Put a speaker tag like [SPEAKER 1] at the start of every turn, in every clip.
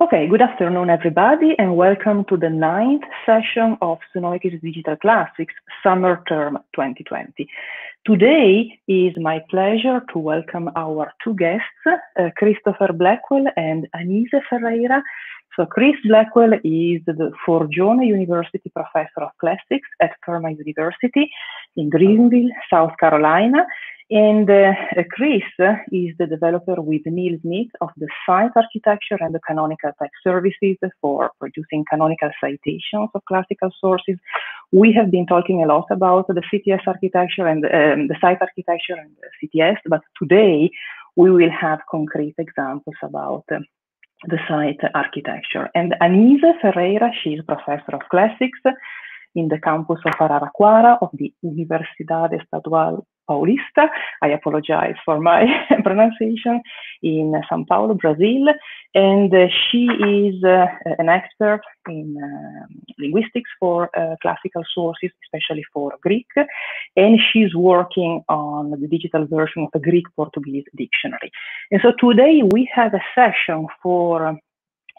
[SPEAKER 1] Okay, good afternoon, everybody, and welcome to the 9th session of Sunoikisis Digital Classics Summer Term 2020. Today is my pleasure to welcome our two guests, Christopher Blackwell and Anise Ferreira. So Chris Blackwell is the Forgione University Professor of Classics at Ferma University in Greenville, South Carolina. And Chris is the developer with Neil Smith of the Site Architecture and the Canonical Tech Services for producing canonical citations of classical sources. We have been talking a lot about the CTS architecture and the site architecture and the CTS, but today we will have concrete examples about the site architecture. And Anise Ferreira, she is Professor of Classics in the campus of Araraquara of the Universidade Estadual Paulista. I apologize for my pronunciation, in São Paulo, Brazil. And she is an expert in linguistics for classical sources, especially for Greek. And she's working on the digital version of the Greek-Portuguese dictionary. And so today we have a session for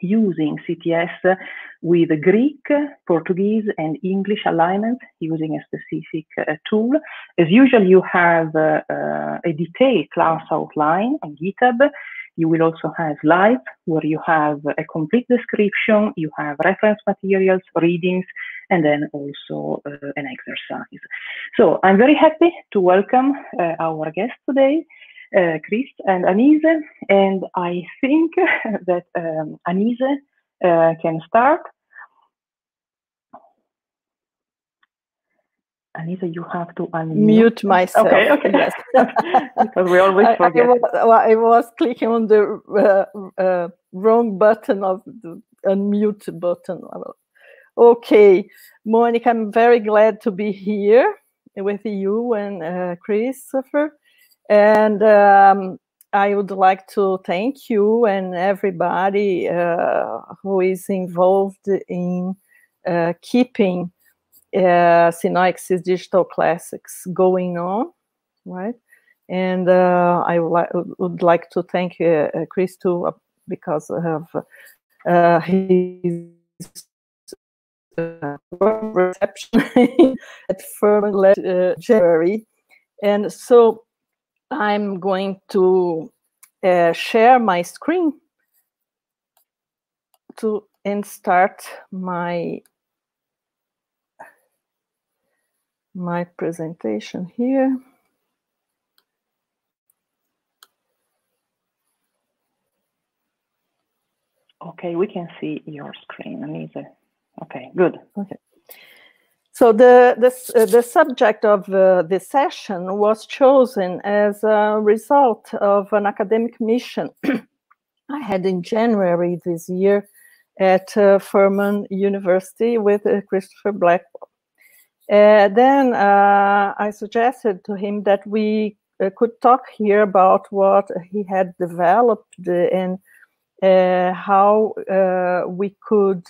[SPEAKER 1] using CTS with Greek, Portuguese, and English alignment using a specific tool. As usual, you have a detailed class outline on GitHub. You will also have live, where you have a complete description, you have reference materials, readings, and then also an exercise. So I'm very happy to welcome our guests today, Chris and Anise, and I think that Anise can start. Anise, you have to unmute.
[SPEAKER 2] Mute myself.
[SPEAKER 1] Okay, okay.
[SPEAKER 2] Yes.
[SPEAKER 1] Because we always forget.
[SPEAKER 2] I was clicking on the wrong button of the unmute button. Okay, Monica, I'm very glad to be here with you and Christopher. And I would like to thank you and everybody who is involved in keeping Sunoikisis Digital Classics going on, right? And I would like to thank Chris too, because of his reception at Ferma January. And so I'm going to share my screen and start my presentation here.
[SPEAKER 1] Okay, we can see your screen, Anise. Okay, good.
[SPEAKER 2] Okay. So the subject of this session was chosen as a result of an academic mission I had in January this year at Ferma University with Christopher Blackwell. Then I suggested to him that we could talk here about what he had developed and how we could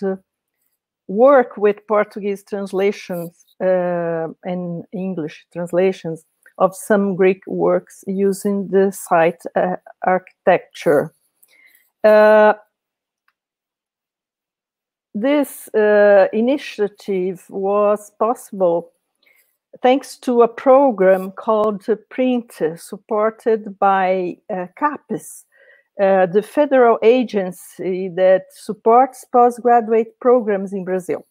[SPEAKER 2] work with Portuguese translations and English translations of some Greek works using the site architecture. This initiative was possible thanks to a program called Print, supported by CAPES, the federal agency that supports postgraduate programs in Brazil,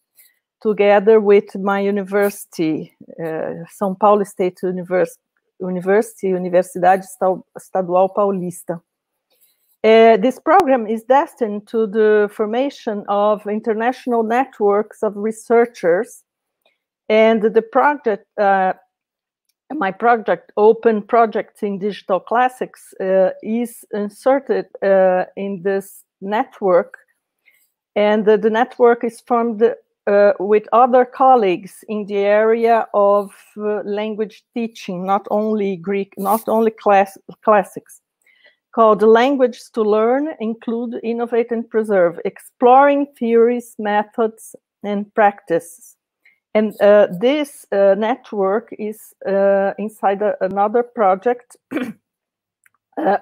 [SPEAKER 2] together with my university, São Paulo State University, Universidade Estadual Paulista. This program is destined to the formation of international networks of researchers, and the project, my project, Open Projects in Digital Classics, is inserted in this network, and the network is formed with other colleagues in the area of language teaching, not only Greek, not only classics, called Languages to Learn, Include, Innovate, and Preserve, Exploring Theories, Methods, and Practices. And this network is inside another project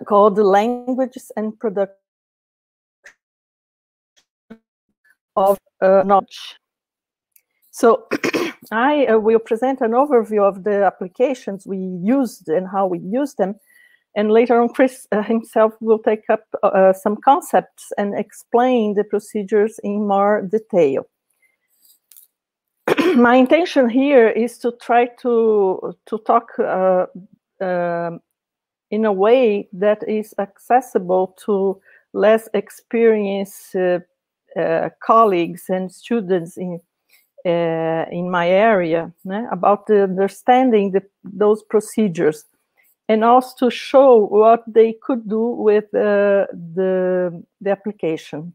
[SPEAKER 2] called Languages and Production of knowledge. So I will present an overview of the applications we used and how we use them. And later on, Chris himself will take up some concepts and explain the procedures in more detail. My intention here is to try to talk in a way that is accessible to less experienced colleagues and students in my area, about understanding those procedures, and also to show what they could do with the application.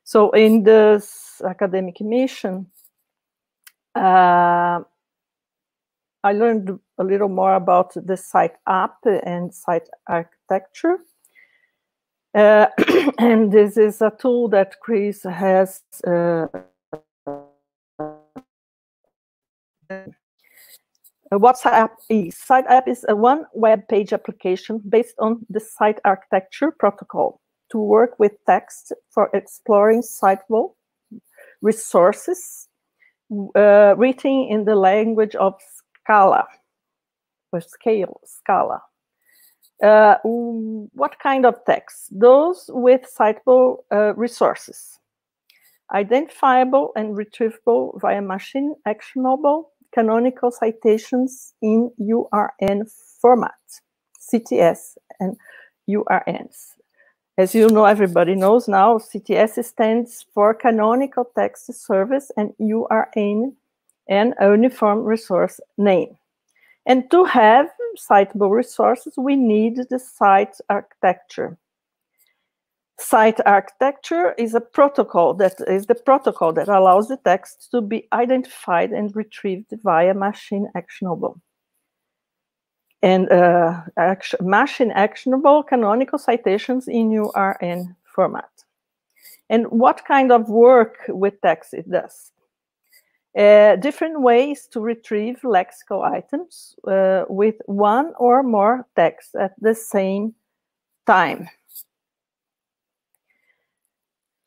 [SPEAKER 2] So in this academic mission, I learned a little more about the site app and site architecture. And this is a tool that Chris has what site app is. Site app is a one web page application based on the site architecture protocol to work with text for exploring citable resources written in the language of Scala, or Scala. What kind of text? Those with citable resources, identifiable and retrievable via machine actionable canonical citations in URN format, CTS and URNs. As you know, everybody knows now, CTS stands for Canonical Text Service, and URN and a uniform resource name. And to have citable resources, we need the site architecture. Site architecture is a protocol that allows the text to be identified and retrieved via machine actionable. And machine actionable canonical citations in URN format. And what kind of work with text it does? Different ways to retrieve lexical items with one or more texts at the same time.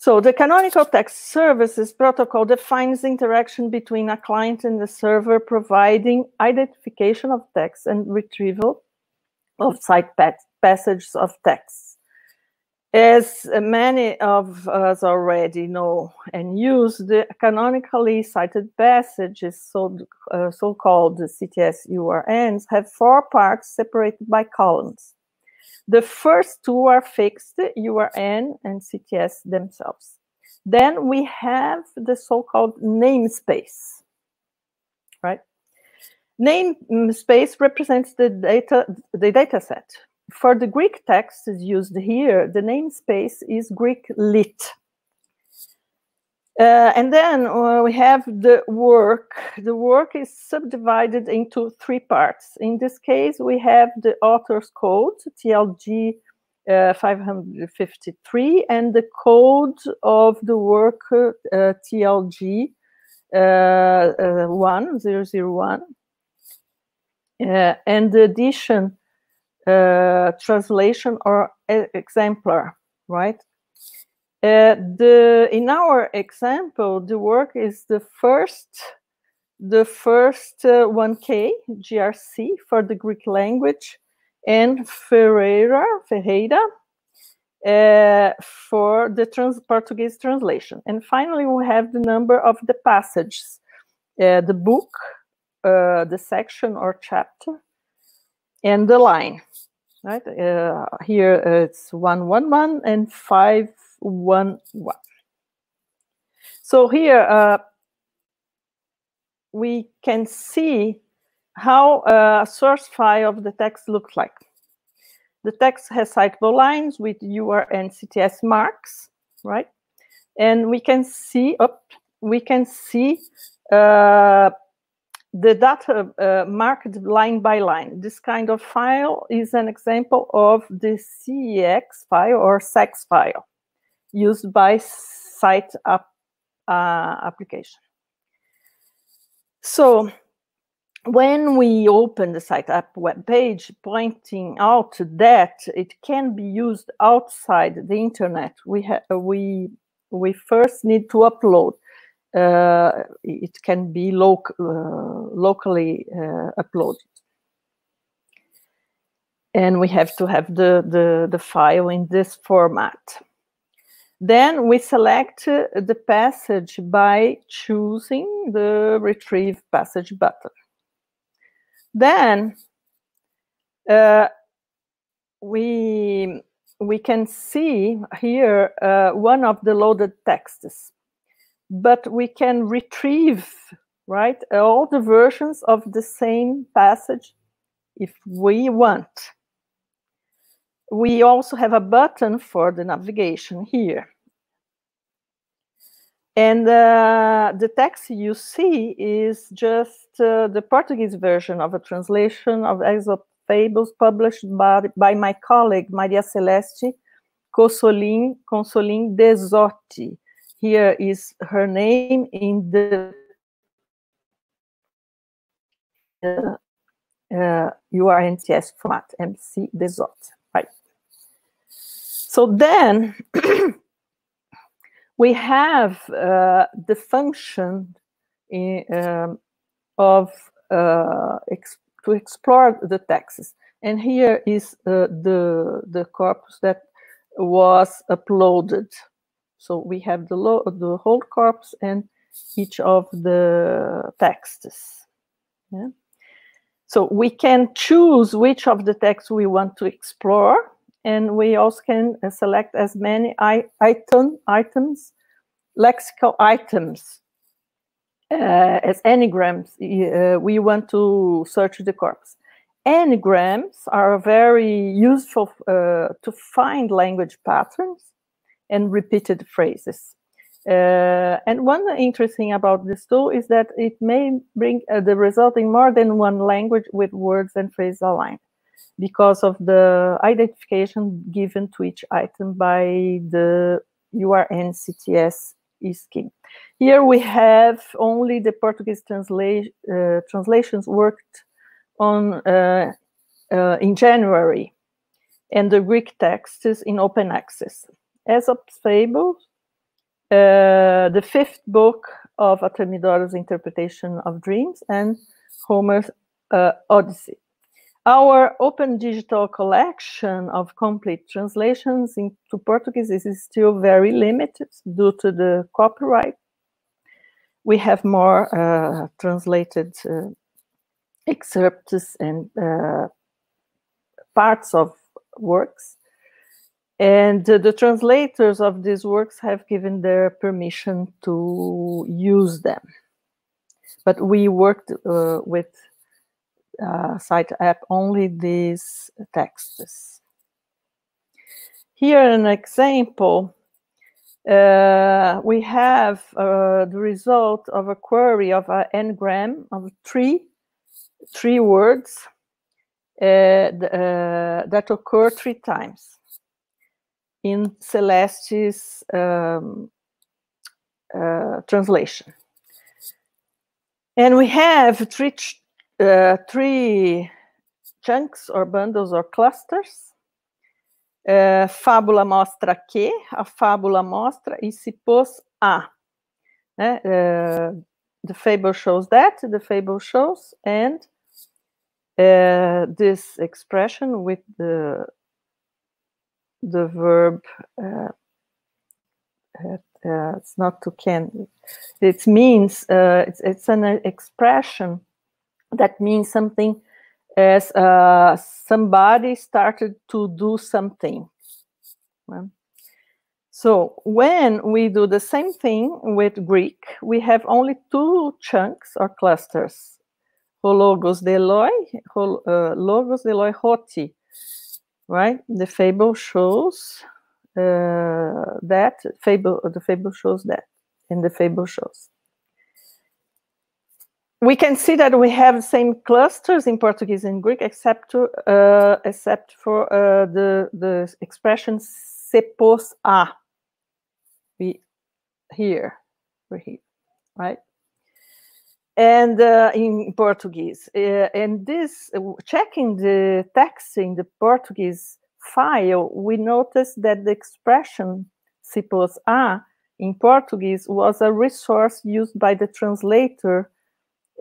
[SPEAKER 2] So the Canonical Text Services protocol defines the interaction between a client and the server, providing identification of text and retrieval of site passages of text. As many of us already know and use, the canonically cited passages, so-called CTS URNs, have 4 parts separated by columns. The first 2 are fixed, URN and CTS themselves. Then we have the so-called namespace, right? Namespace represents the data set. For the Greek text is used here, the namespace is Greek lit. And then we have the work. The work is subdivided into 3 parts. In this case, we have the author's code, TLG 553, and the code of the work, TLG 1001. And the edition, translation or exemplar, right? In our example, the work is the first 1K GRC for the Greek language, and Ferreira for the Portuguese translation. And finally, we have the number of the passages, the book, the section or chapter, and the line. Right here, it's 111 and 511. So here we can see how a source file of the text looks like. The text has citable lines with URN CTS marks, right? And we can see the data marked line by line. This kind of file is an example of the CEX file or SEX file used by site application. So when we open the site app web page, pointing out that it can be used outside the internet, we we first need to upload. It can be locally uploaded. And we have to have the file in this format. Then we select the passage by choosing the Retrieve Passage button. Then we can see here one of the loaded texts, but we can retrieve, right, all the versions of the same passage if we want. We also have a button for the navigation here. And the text you see is just the Portuguese version of a translation of ESOP fables published by my colleague, Maria Celeste Consolim Desotti. Here is her name in the URNTS format, MC Desotti, right? So then we have the function to explore the texts. And here is the corpus that was uploaded. So we have the whole corpus and each of the texts. Yeah? So we can choose which of the texts we want to explore, and we also can select as many items, lexical items, as anagrams we want to search the corpus. Anagrams are very useful to find language patterns and repeated phrases. And one interesting about this tool is that it may bring the result in more than one language with words and phrases aligned, because of the identification given to each item by the URNCTS scheme. Here we have only the Portuguese translations worked on in January, and the Greek text is in open access. Aesop's Fables, the 5th book of Artemidorus' interpretation of dreams, and Homer's Odyssey. Our open digital collection of complete translations into Portuguese is still very limited due to the copyright. We have more translated excerpts and parts of works. And the translators of these works have given their permission to use them. But we worked with Site app only these texts. Here an example, we have the result of a query of an n-gram of three words that occur 3 times in Celeste's translation. And we have three chunks or bundles or clusters. Fábula mostra que, a fábula mostra e se pôs a. The fable shows that, the fable shows, and this expression with the verb, it's not to can, it means, it's an expression that means something as somebody started to do something. So when we do the same thing with Greek, we have only 2 chunks or clusters. Hologos deloi, logos deloi hoti, right? The fable shows that, the fable shows that, and the fable shows. We can see that we have the same clusters in Portuguese and Greek, except for the expression se pôs a. We're here, right? And in Portuguese, and this checking the text in the Portuguese file, we notice that the expression se pôs a in Portuguese was a resource used by the translator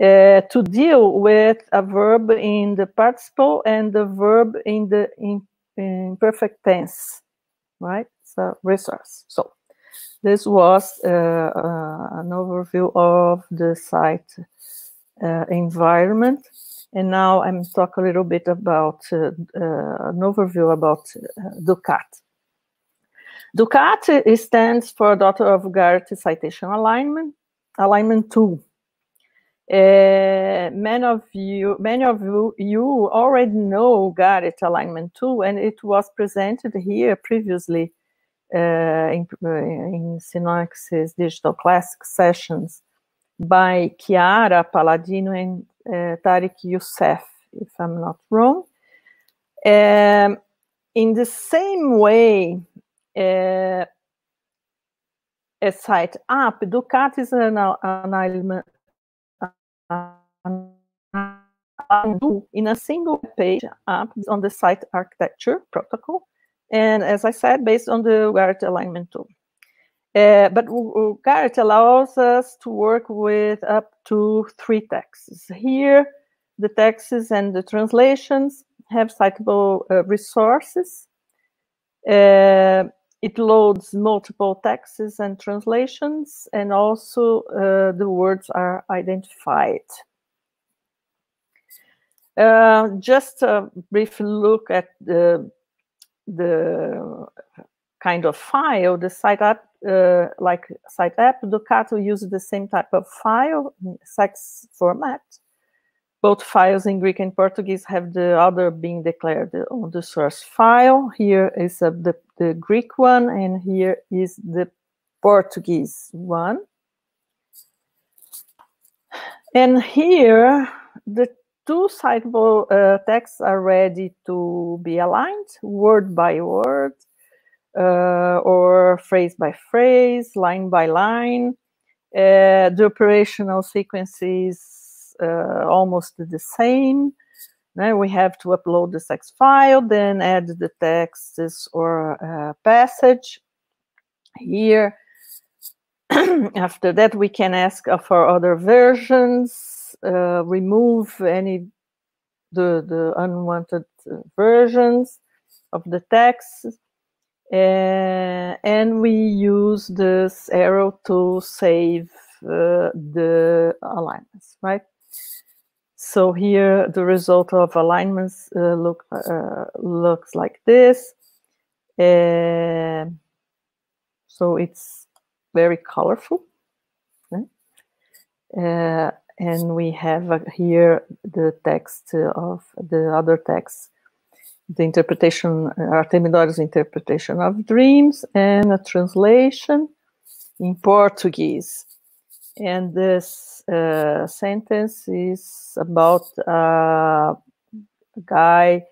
[SPEAKER 2] to deal with a verb in the participle and the verb in the imperfect tense, right? So resource. So this was an overview of the site environment. And now I'm talking a little bit about an overview about Ducat. Ducat stands for Daughter of Ugarit Citation Alignment Tool. Many of you already know Ugarit Alignment Tool, and it was presented here previously in Sunoikisis Digital Classic sessions by Chiara Palladino and Tariq Youssef, if I'm not wrong. In the same way as site app, Ducat is an alignment in a single page app on the site architecture protocol, and as I said, based on the Ugarit alignment tool. But Ugarit allows us to work with up to 3 texts. Here, the texts and the translations have citable resources. It loads multiple texts and translations, and also the words are identified. Just a brief look at the kind of file. The site app, like site app, Ducat uses the same type of file, sex format. Both files in Greek and Portuguese have the other being declared on the source file. Here is the Greek one, and here is the Portuguese one. And here, the 2 citable texts are ready to be aligned, word by word, or phrase by phrase, line by line. The operational sequence is almost the same. Now we have to upload the text file, then add the texts or passage here. After that, we can ask for other versions, remove the unwanted versions of the text, and we use this arrow to save the alignments, right? So here, the result of alignments looks like this. So it's very colorful. And we have here the text of the other text, the interpretation, Artemidor's interpretation of dreams, and a translation in Portuguese. And this sentence is about a guy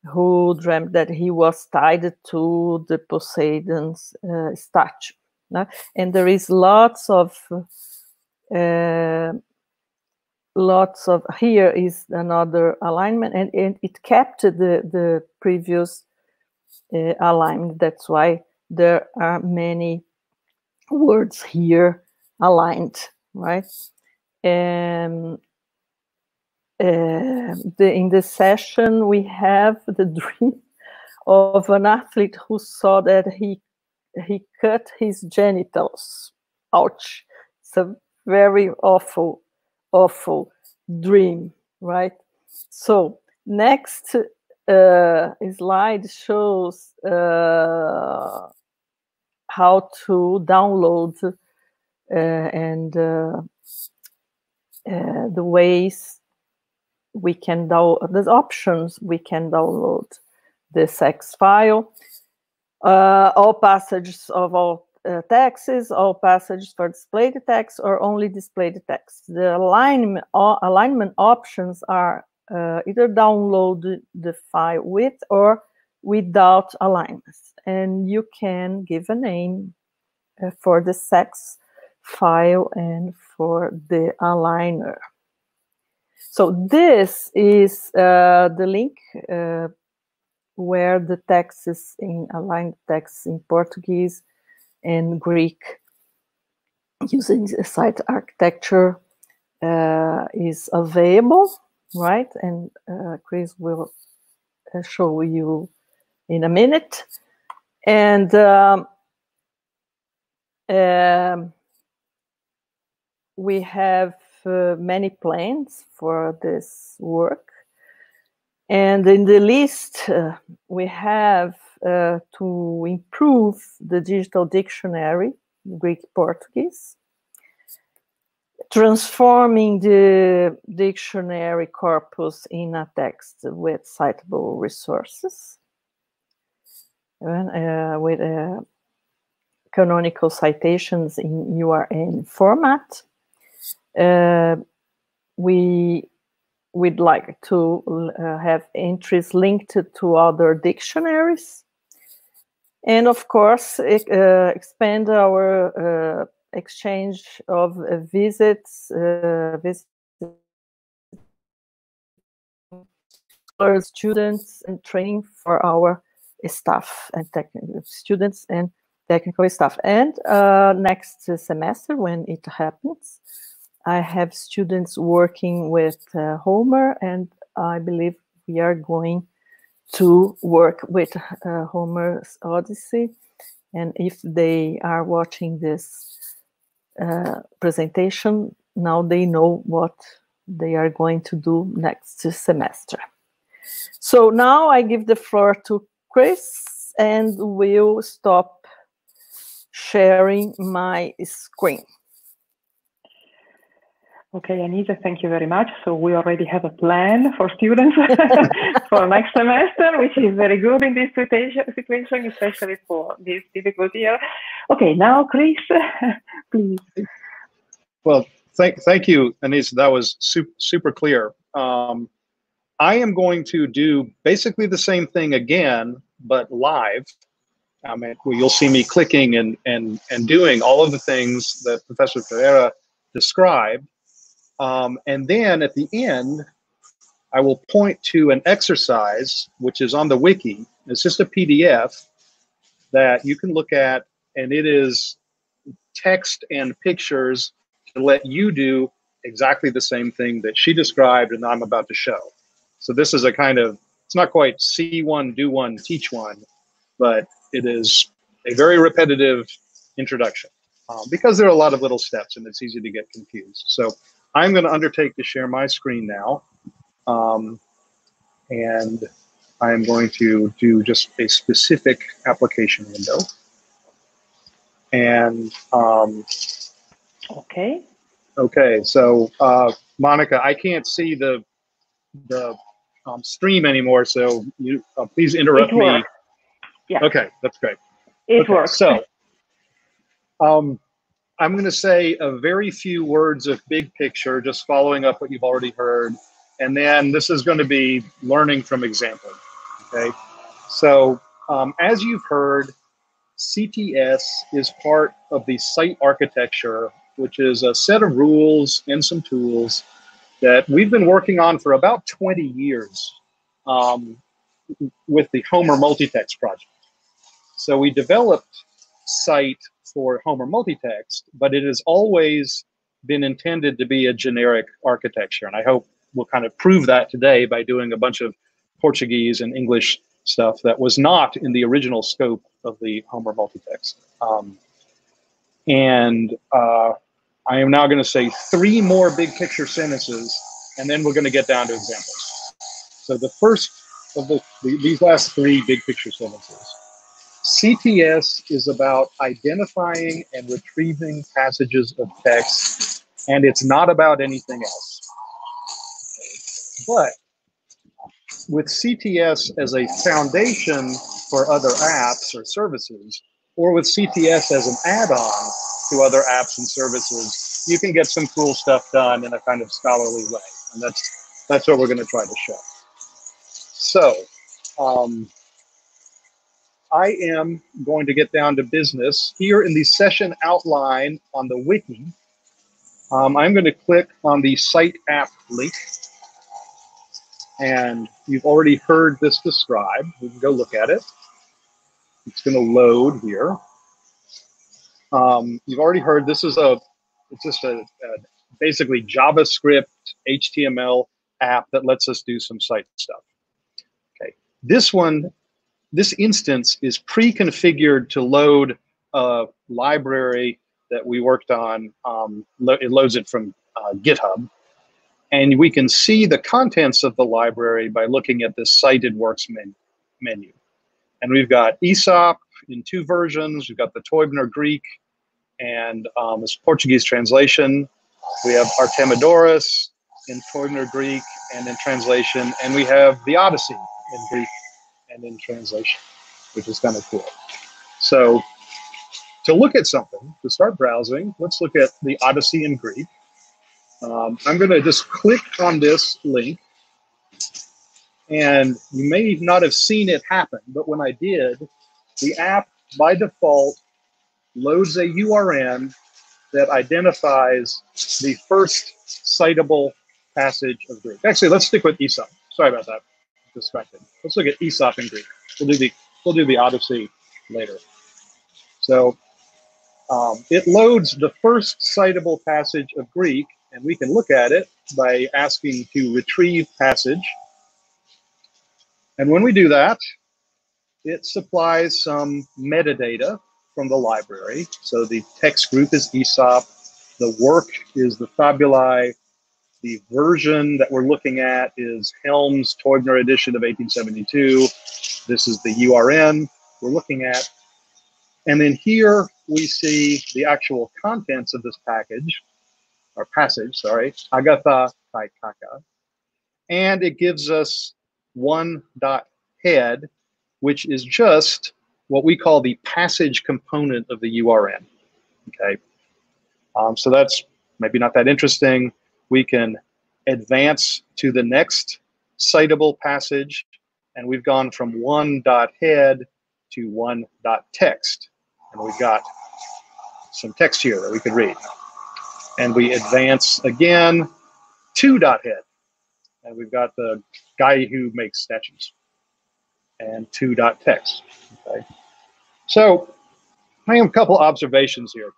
[SPEAKER 2] who dreamt that he was tied to the Poseidon's statue. And there is lots of, here is another alignment, and it kept the previous alignment. That's why there are many words here aligned, right? In this session, we have the dream of an athlete who saw that he cut his genitals. Ouch! It's a very awful dream, right? So next slide shows how to download and the ways we can download, the options we can download the text file, all passages of all texts, all passages for displayed text, or only displayed text. The alignment options are either download the file with or without alignments, and you can give a name for the text file and for the aligner. So this is the link where the text is in aligned text in Portuguese and Greek using the site architecture is available, right? And Chris will show you in a minute. And we have many plans for this work. And in the list, we have to improve the digital dictionary, Greek-Portuguese, transforming the dictionary corpus in a text with citable resources, and, with canonical citations in URN format. We'd like to have entries linked to other dictionaries. And of course, expand our exchange of visits, students, and training for our staff and technical students and technical staff. And next semester, when it happens, I have students working with Homer, and I believe we are going to work with Homer's Odyssey. And if they are watching this presentation, now they know what they are going to do next semester. So now I give the floor to Chris, and we'll stop sharing my screen.
[SPEAKER 1] Okay, Anise, thank you very much. So we already have a plan for students for next semester, which is very good in this situation, especially for this difficult year. Okay, now Chris, please.
[SPEAKER 3] Well, thank you, Anise. That was super clear. I am going to do basically the same thing again, but live. I mean, you'll see me clicking and doing all of the things that Professor Ferreira described. And then at the end, I will point to an exercise, which is on the wiki. It's just a PDF that you can look at, and it is text and pictures to let you do exactly the same thing that she described and I'm about to show. So this is a kind of, it's not quite see one, do one, teach one, but it is a very repetitive introduction because there are a lot of little steps and it's easy to get confused. So I'm going to undertake to share my screen now, and I'm going to do just a specific application window. And okay, so Monica, I can't see the stream anymore, so you please interrupt me.
[SPEAKER 1] Yeah.
[SPEAKER 3] Okay, that's great.
[SPEAKER 1] It works.
[SPEAKER 3] So I'm going to say a very few words of big picture, just following up what you've already heard. And then this is going to be learning from example. Okay. So as you've heard, CTS is part of the site architecture, which is a set of rules and some tools that we've been working on for about 20 years with the Homer Multitext project. So we developed site for Homer Multitext, but it has always been intended to be a generic architecture. And I hope we'll kind of prove that today by doing a bunch of Portuguese and English stuff that was not in the original scope of the Homer Multitext. I am now going to say 3 more big picture sentences, and then we're going to get down to examples. So the first of these last 3 big picture sentences. CTS is about identifying and retrieving passages of text, and it's not about anything else. But with CTS as a foundation for other apps or services, or with CTS as an add-on to other apps and services, you can get some cool stuff done in a kind of scholarly way. And that's what we're going to try to show. So I am going to get down to business. Here in the session outline on the wiki, I'm going to click on the site app link. And you've already heard this described. We can go look at it. It's going to load here. You've already heard this is a It's just a basically JavaScript, HTML app that lets us do some site stuff. Okay, this instance is pre-configured to load a library that we worked on. It loads it from GitHub. And we can see the contents of the library by looking at this cited works menu. And we've got ESOP in 2 versions. We've got the Teubner Greek and this Portuguese translation. We have Artemidorus in Teubner Greek and in translation. And we have the Odyssey in Greek and in translation, which is kind of cool. So to look at something, to start browsing, let's look at the Odyssey in Greek. I'm going to just click on this link, and you may not have seen it happen, but when I did, the app by default loads a URN that identifies the first citable passage of Greek. Actually, let's stick with ESOP. Sorry about that. Distracted. Let's look at ESOP in Greek. We'll do the Odyssey later. So it loads the first citable passage of Greek, and we can look at it by asking to retrieve passage. And when we do that, it supplies some metadata from the library. So the text group is ESOP, the work is the fabuli, the version that we're looking at is Helm's Teubner edition of 1872. This is the URN we're looking at. And then here we see the actual contents of this package, or passage, sorry, agatha kai kaka. And it gives us one.head, which is just what we call the passage component of the URN, okay? So that's maybe not that interesting. We can advance to the next citable passage, and we've gone from one.head to one.text. And we've got some text here that we could read. And we advance again to .head. And we've got the guy who makes statues. And to.text. Okay. So I have a couple observations here.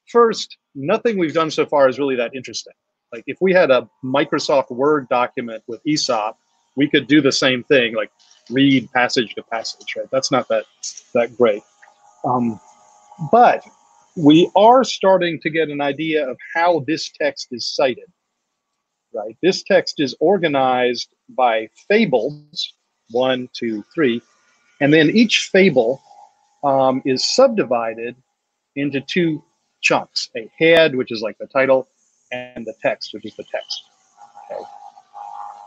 [SPEAKER 3] First, nothing we've done so far is really that interesting. Like if we had a Microsoft Word document with ESOP, we could do the same thing, like read passage to passage, right? That's not that great. But we are starting to get an idea of how this text is cited, right? This text is organized by fables, 1, 2, 3, and then each fable is subdivided into 2 chunks, a head, which is like the title, and the text, which is the text. Okay.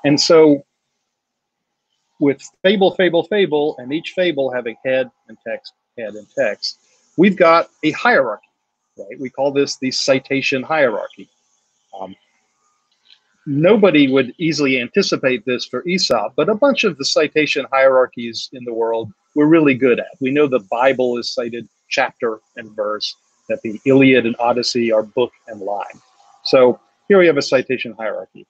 [SPEAKER 3] And so with fable, fable, fable, and each fable having head and text, we've got a hierarchy, right? We call this the citation hierarchy. Nobody would easily anticipate this for ESOP, but a bunch of the citation hierarchies in the world we're really good at. We know the Bible is cited chapter and verse, that the Iliad and Odyssey are book and line. So here we have a citation hierarchy.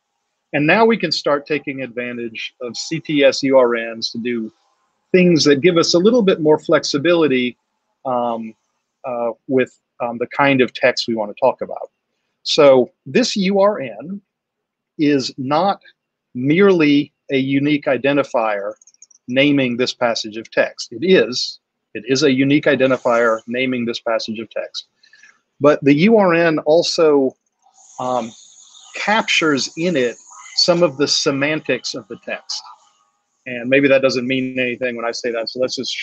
[SPEAKER 3] And now we can start taking advantage of CTS URNs to do things that give us a little bit more flexibility with the kind of text we want to talk about. So this URN is not merely a unique identifier naming this passage of text. It is a unique identifier naming this passage of text. But the URN also captures in it some of the semantics of the text. And maybe that doesn't mean anything when I say that, so let's just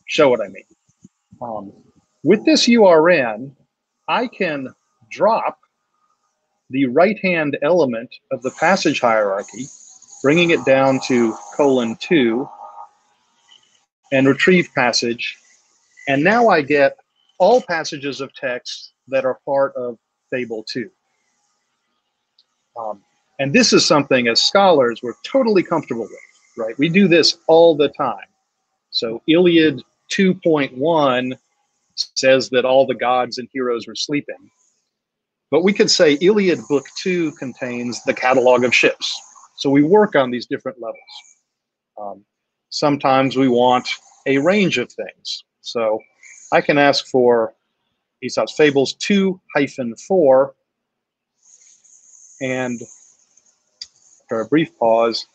[SPEAKER 3] show what I mean. With this URN, I can drop the right-hand element of the passage hierarchy, bringing it down to :2, and retrieve passage. And now I get all passages of text that are part of Fable 2. And this is something as scholars we're totally comfortable with, right? We do this all the time. So Iliad 2.1 says that all the gods and heroes were sleeping. But we could say Iliad Book 2 contains the catalog of ships. So we work on these different levels. Sometimes we want a range of things. So I can ask for Aesop's Fables 2-4, And after a brief pause,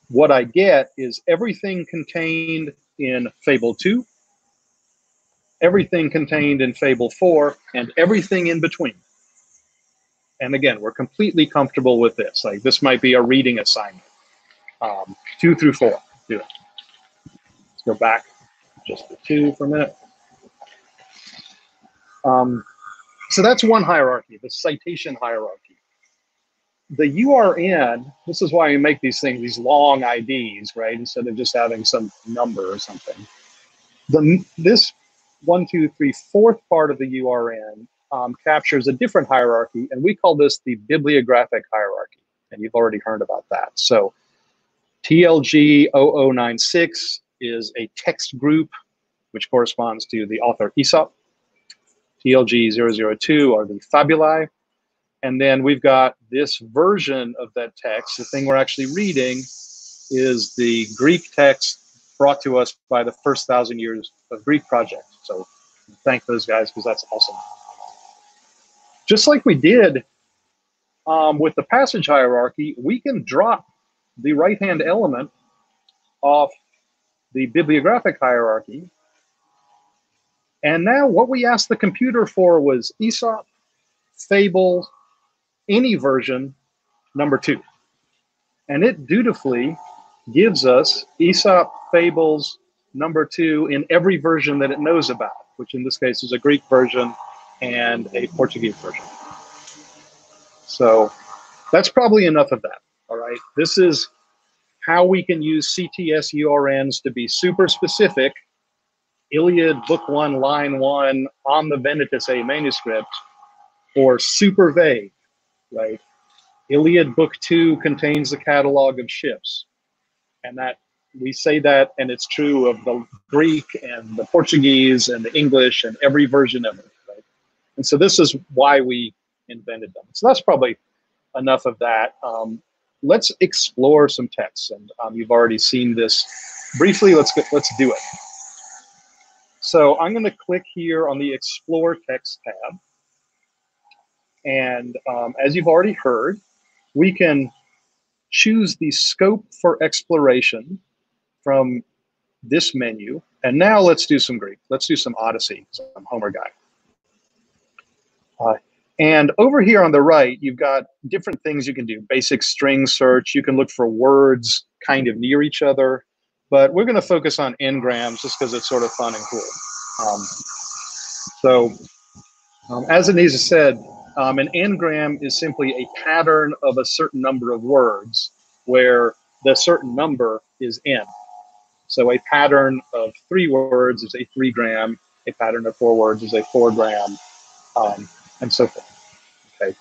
[SPEAKER 3] what I get is everything contained in Fable 2, everything contained in Fable 4, and everything in between. And again, we're completely comfortable with this. Like, this might be a reading assignment. 2 through 4, do it. Let's go back just to 2 for a minute. So that's one hierarchy, the citation hierarchy. The URN, this is why we make these things, these long IDs, right? Instead of just having some number or something. This 1, 2, 3, 4th part of the URN captures a different hierarchy, and we call this the bibliographic hierarchy. And you've already heard about that. So TLG 0096 is a text group, which corresponds to the author ESOP. TLG 002 are the fabuli. And then we've got this version of that text. The thing we're actually reading is the Greek text brought to us by the first 1,000 Years of Greek project. So thank those guys, because that's awesome. Just like we did with the passage hierarchy, we can drop the right-hand element off the bibliographic hierarchy. And now what we asked the computer for was ESOP, Fable, any version, number 2. And it dutifully gives us ESOP, Fables, number 2 in every version that it knows about, which in this case is a Greek version and a Portuguese version. So that's probably enough of that, all right? This is how we can use CTS URNs to be super specific. Iliad, Book 1, Line 1, on the Venetice manuscript, or super vague, right? Iliad Book 2 contains the catalog of ships. And that we say that, and it's true of the Greek and the Portuguese and the English and every version of it, right? And so this is why we invented them. So that's probably enough of that. Let's explore some texts, and you've already seen this briefly. Let's do it. So I'm going to click here on the Explore Text tab, and as you've already heard, we can choose the scope for exploration from this menu. And now let's do some Greek. Let's do some Odyssey. So I'm a Homer guy. And over here on the right, you've got different things you can do. Basic string search. You can look for words kind of near each other. But we're going to focus on n-grams just because it's sort of fun and cool. As Anise said, an n-gram is simply a pattern of a certain number of words where the certain number is n. So a pattern of 3 words is a 3-gram, a pattern of 4 words is a 4-gram, and so forth. Okay.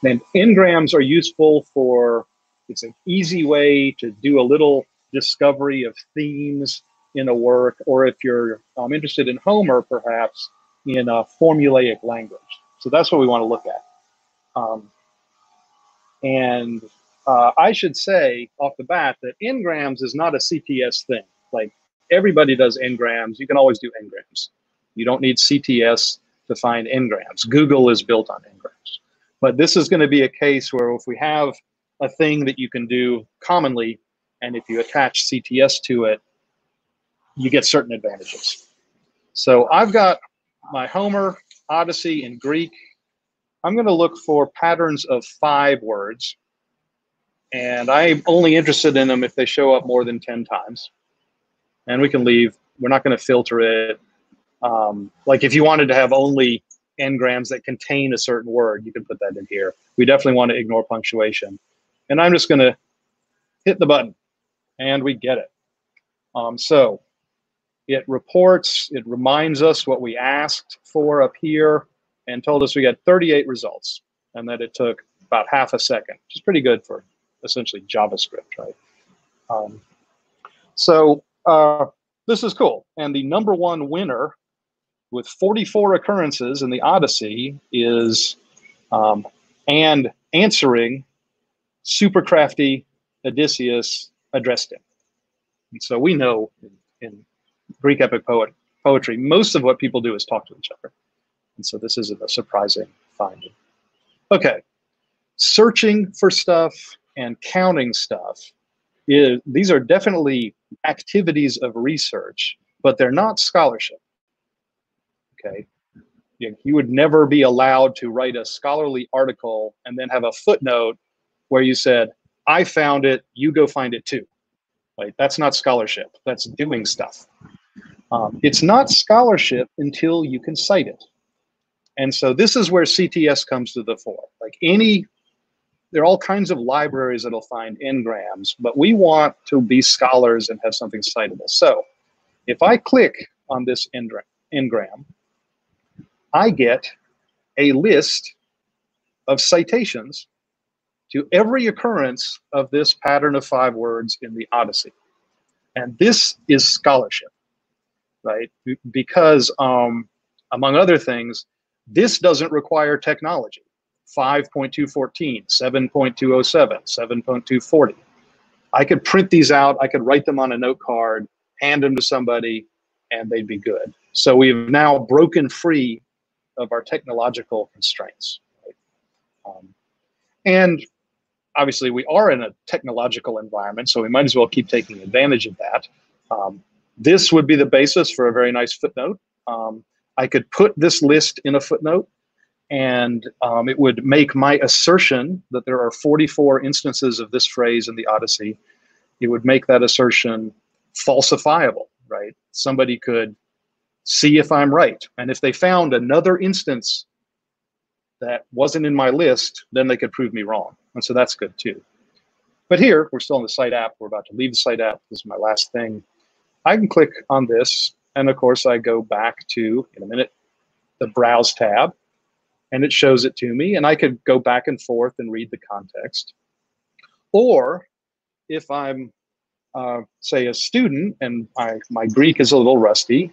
[SPEAKER 3] And n-grams are useful for, it's an easy way to do a little discovery of themes in a work, or if you're interested in Homer, perhaps, in a formulaic language. So that's what we want to look at. I should say off the bat that n-grams is not a CTS thing. Like, everybody does n-grams. You can always do n-grams. You don't need CTS to find n-grams. Google is built on n-grams. But this is going to be a case where if we have a thing that you can do commonly, and if you attach CTS to it, you get certain advantages. So I've got my Homer, Odyssey in Greek. I'm going to look for patterns of 5 words. And I'm only interested in them if they show up more than 10 times. And we can leave. We're not going to filter it. Like, if you wanted to have only n-grams that contain a certain word, you can put that in here. We definitely want to ignore punctuation. And I'm just going to hit the button, and we get it. So it reports, it reminds us what we asked for up here, and told us we got 38 results, and that it took about half a second, which is pretty good for essentially JavaScript, right? This is cool. And the #1 winner with 44 occurrences in the Odyssey is and answering super crafty Odysseus addressed him. And so we know in Greek epic poetry, most of what people do is talk to each other. And so this isn't a surprising finding. Okay, searching for stuff and counting stuff, these are definitely activities of research, but they're not scholarship. Okay, you would never be allowed to write a scholarly article and then have a footnote where you said, I found it, you go find it too. Right? That's not scholarship, that's doing stuff. It's not scholarship until you can cite it. And so this is where CTS comes to the fore. Like there are all kinds of libraries that'll find n-grams, but we want to be scholars and have something citable. So if I click on this n-gram, I get a list of citations to every occurrence of this pattern of 5 words in the Odyssey. And this is scholarship, right? Because among other things, this doesn't require technology. 5.214, 7.207, 7.240. I could print these out, I could write them on a note card, hand them to somebody, and they'd be good. So we've now broken free of our technological constraints. Right? And obviously we are in a technological environment, so we might as well keep taking advantage of that. This would be the basis for a very nice footnote. I could put this list in a footnote, and it would make my assertion that there are 44 instances of this phrase in the Odyssey, it would make that assertion falsifiable, right? Somebody could see if I'm right. And if they found another instance that wasn't in my list, then they could prove me wrong. And so that's good too. But here, we're still in the site app. We're about to leave the site app. This is my last thing. I can click on this. And of course, I go back to, in a minute, the Browse tab. And it shows it to me. And I could go back and forth and read the context. Or if I'm, say, a student and my Greek is a little rusty,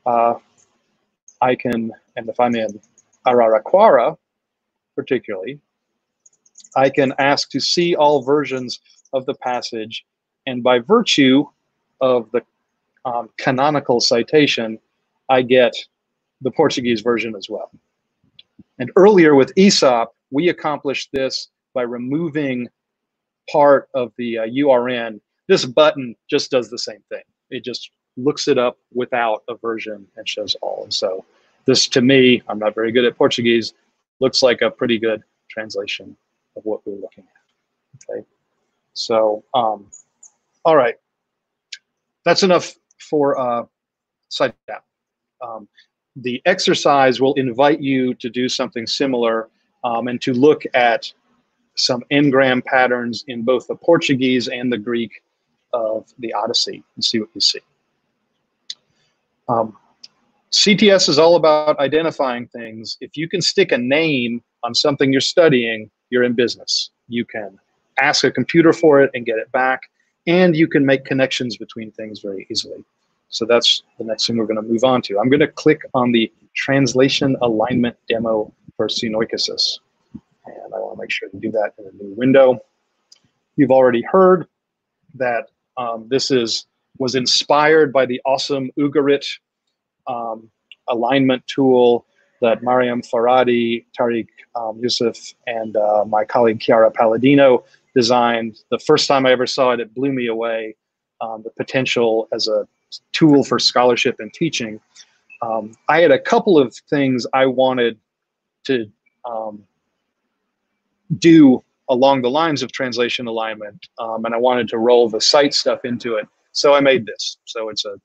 [SPEAKER 3] I can, and if I'm in Araraquara, particularly, I can ask to see all versions of the passage, and by virtue of the canonical citation, I get the Portuguese version as well. And earlier with ESOP, we accomplished this by removing part of the URN. This button just does the same thing. It just looks it up without a version and shows all. And so this, to me, I'm not very good at Portuguese, looks like a pretty good translation of what we're looking at. Okay, so all right, that's enough for site app. The exercise will invite you to do something similar and to look at some n-gram patterns in both the Portuguese and the Greek of the Odyssey and see what you see. CTS is all about identifying things. If you can stick a name on something you're studying, you're in business. You can ask a computer for it and get it back, and you can make connections between things very easily. So that's the next thing we're going to move on to. I'm going to click on the translation alignment demo for Sunoikisis. And I want to make sure to do that in a new window. You've already heard that this was inspired by the awesome Ugarit alignment tool that Mariam Faradi, Tariq Youssef, and my colleague Chiara Palladino designed. The first time I ever saw it, it blew me away. The potential as a tool for scholarship and teaching. I had a couple of things I wanted to do along the lines of translation alignment, and I wanted to roll the site stuff into it. So I made this. So it's a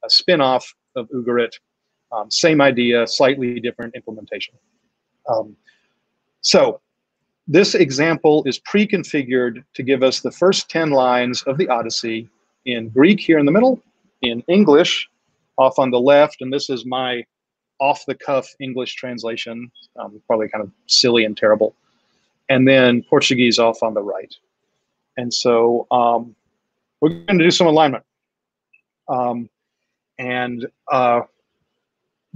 [SPEAKER 3] spin-off of Ugarit, same idea, slightly different implementation. So this example is pre-configured to give us the first 10 lines of the Odyssey in Greek here in the middle, in English off on the left, and this is my off-the-cuff English translation, probably kind of silly and terrible, and then Portuguese off on the right. And so we're going to do some alignment.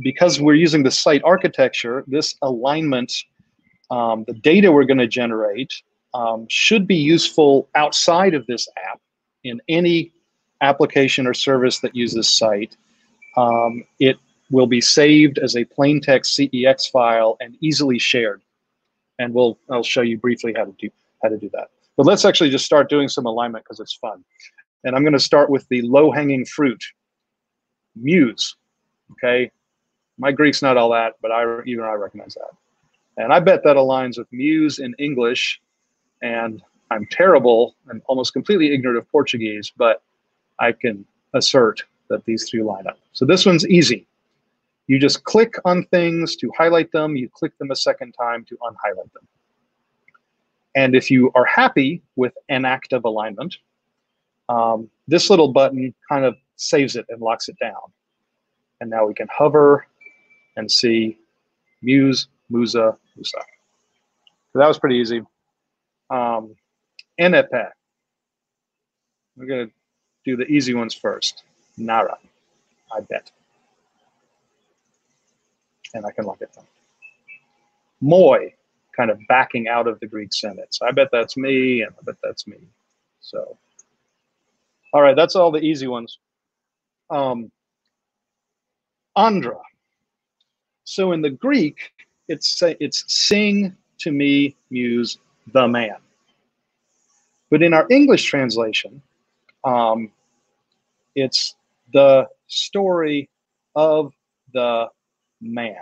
[SPEAKER 3] Because we're using the site architecture, this alignment, the data we're going to generate should be useful outside of this app in any application or service that uses site. It will be saved as a plain text CEX file and easily shared. And I'll show you briefly how to do that. But let's actually just start doing some alignment because it's fun. And I'm going to start with the low-hanging fruit, muse. Okay, my Greek's not all that, but even I recognize that. And I bet that aligns with muse in English. And I'm terrible and almost completely ignorant of Portuguese, but I can assert that these three line up. So this one's easy. You just click on things to highlight them. You click them a second time to unhighlight them. And if you are happy with an active alignment, this little button kind of saves it and locks it down. And now we can hover and see muse, musa, musa. So that was pretty easy. Enepe. We're going to do the easy ones first. Nara, I bet. And I can lock it down. Moi, kind of backing out of the Greek sentence. I bet that's me, and I bet that's me. So, all right, that's all the easy ones. Andra. So in the Greek, it's sing to me, muse, the man. But in our English translation, it's the story of the man.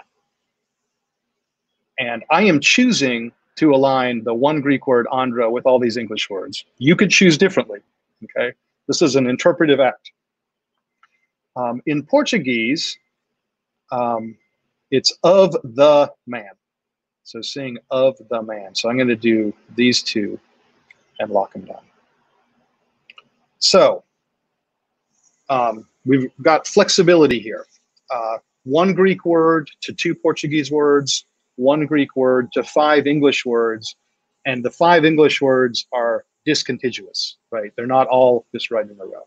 [SPEAKER 3] And I am choosing to align the one Greek word andra with all these English words. You could choose differently, okay? This is an interpretive act. In Portuguese, it's of the man. So sing of the man. So I'm going to do these two and lock them down. So we've got flexibility here. One Greek word to two Portuguese words, one Greek word to 5 English words, and the 5 English words are discontiguous, right? They're not all just right in a row.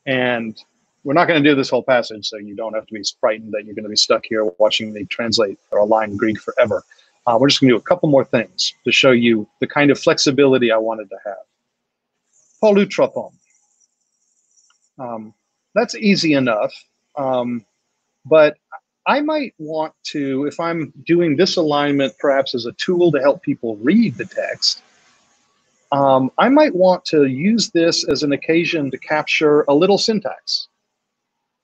[SPEAKER 3] And we're not going to do this whole passage, so you don't have to be frightened that you're going to be stuck here watching me translate or align Greek forever. We're just going to do a couple more things to show you the kind of flexibility I wanted to have. Polutropon. That's easy enough, but I might want to, if I'm doing this alignment perhaps as a tool to help people read the text, I might want to use this as an occasion to capture a little syntax.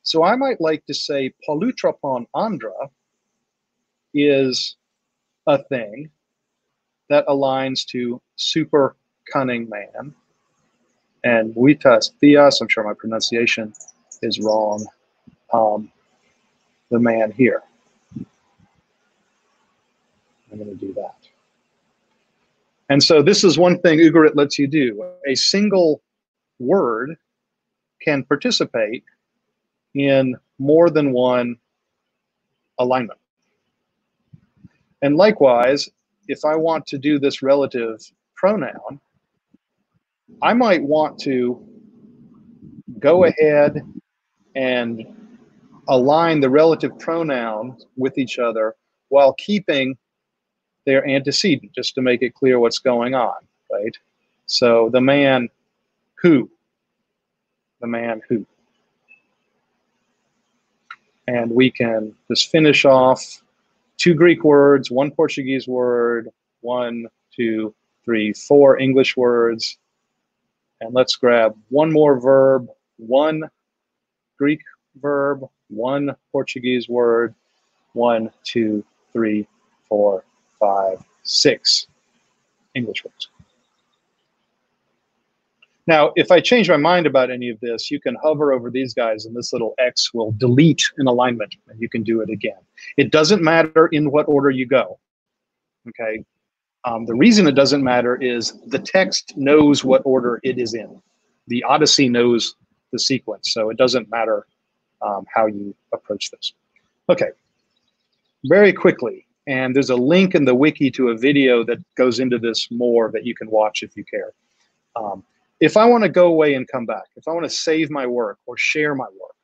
[SPEAKER 3] So I might like to say polutropon andra is a thing that aligns to super cunning man, and vitas theas, I'm sure my pronunciation is wrong, the man here. I'm going to do that. And so this is one thing Ugarit lets you do. A single word can participate in more than one alignment. And likewise, if I want to do this relative pronoun, I might want to go ahead and align the relative pronouns with each other while keeping their antecedent, just to make it clear what's going on, right? So the man who, the man who. And we can just finish off 2 Greek words, 1 Portuguese word, 1, 2, 3, 4 English words. And let's grab 1 more verb, 1 Greek verb, 1 Portuguese word, 1, 2, 3, 4, 5, 6 English words. Now, if I change my mind about any of this, you can hover over these guys and this little X will delete an alignment and you can do it again. It doesn't matter in what order you go, okay? The reason it doesn't matter is the text knows what order it is in. The Odyssey knows the sequence, so it doesn't matter how you approach this. Okay, very quickly, and there's a link in the wiki to a video that goes into this more that you can watch if you care. If I want to go away and come back, if I want to save my work or share my work,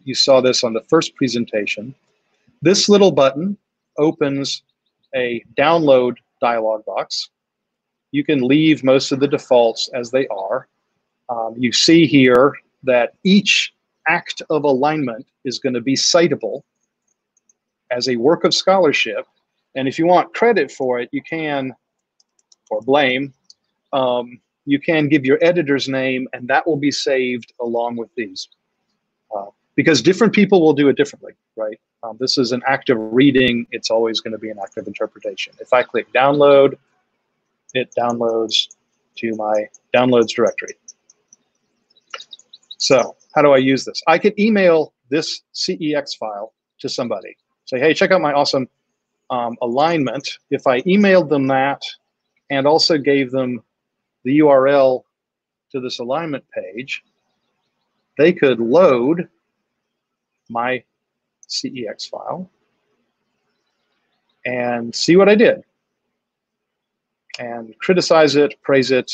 [SPEAKER 3] you saw this on the first presentation. This little button opens a download dialog box. You can leave most of the defaults as they are. You see here that each act of alignment is going to be citable as a work of scholarship. And if you want credit for it, you can, or blame, you can give your editor's name, and that will be saved along with these. Because different people will do it differently, right? This is an act of reading. It's always going to be an act of interpretation. If I click download, it downloads to my downloads directory. So how do I use this? I could email this CEX file to somebody. Say, hey, check out my awesome alignment. If I emailed them that and also gave them the URL to this alignment page, they could load my CEX file and see what I did and criticize it, praise it,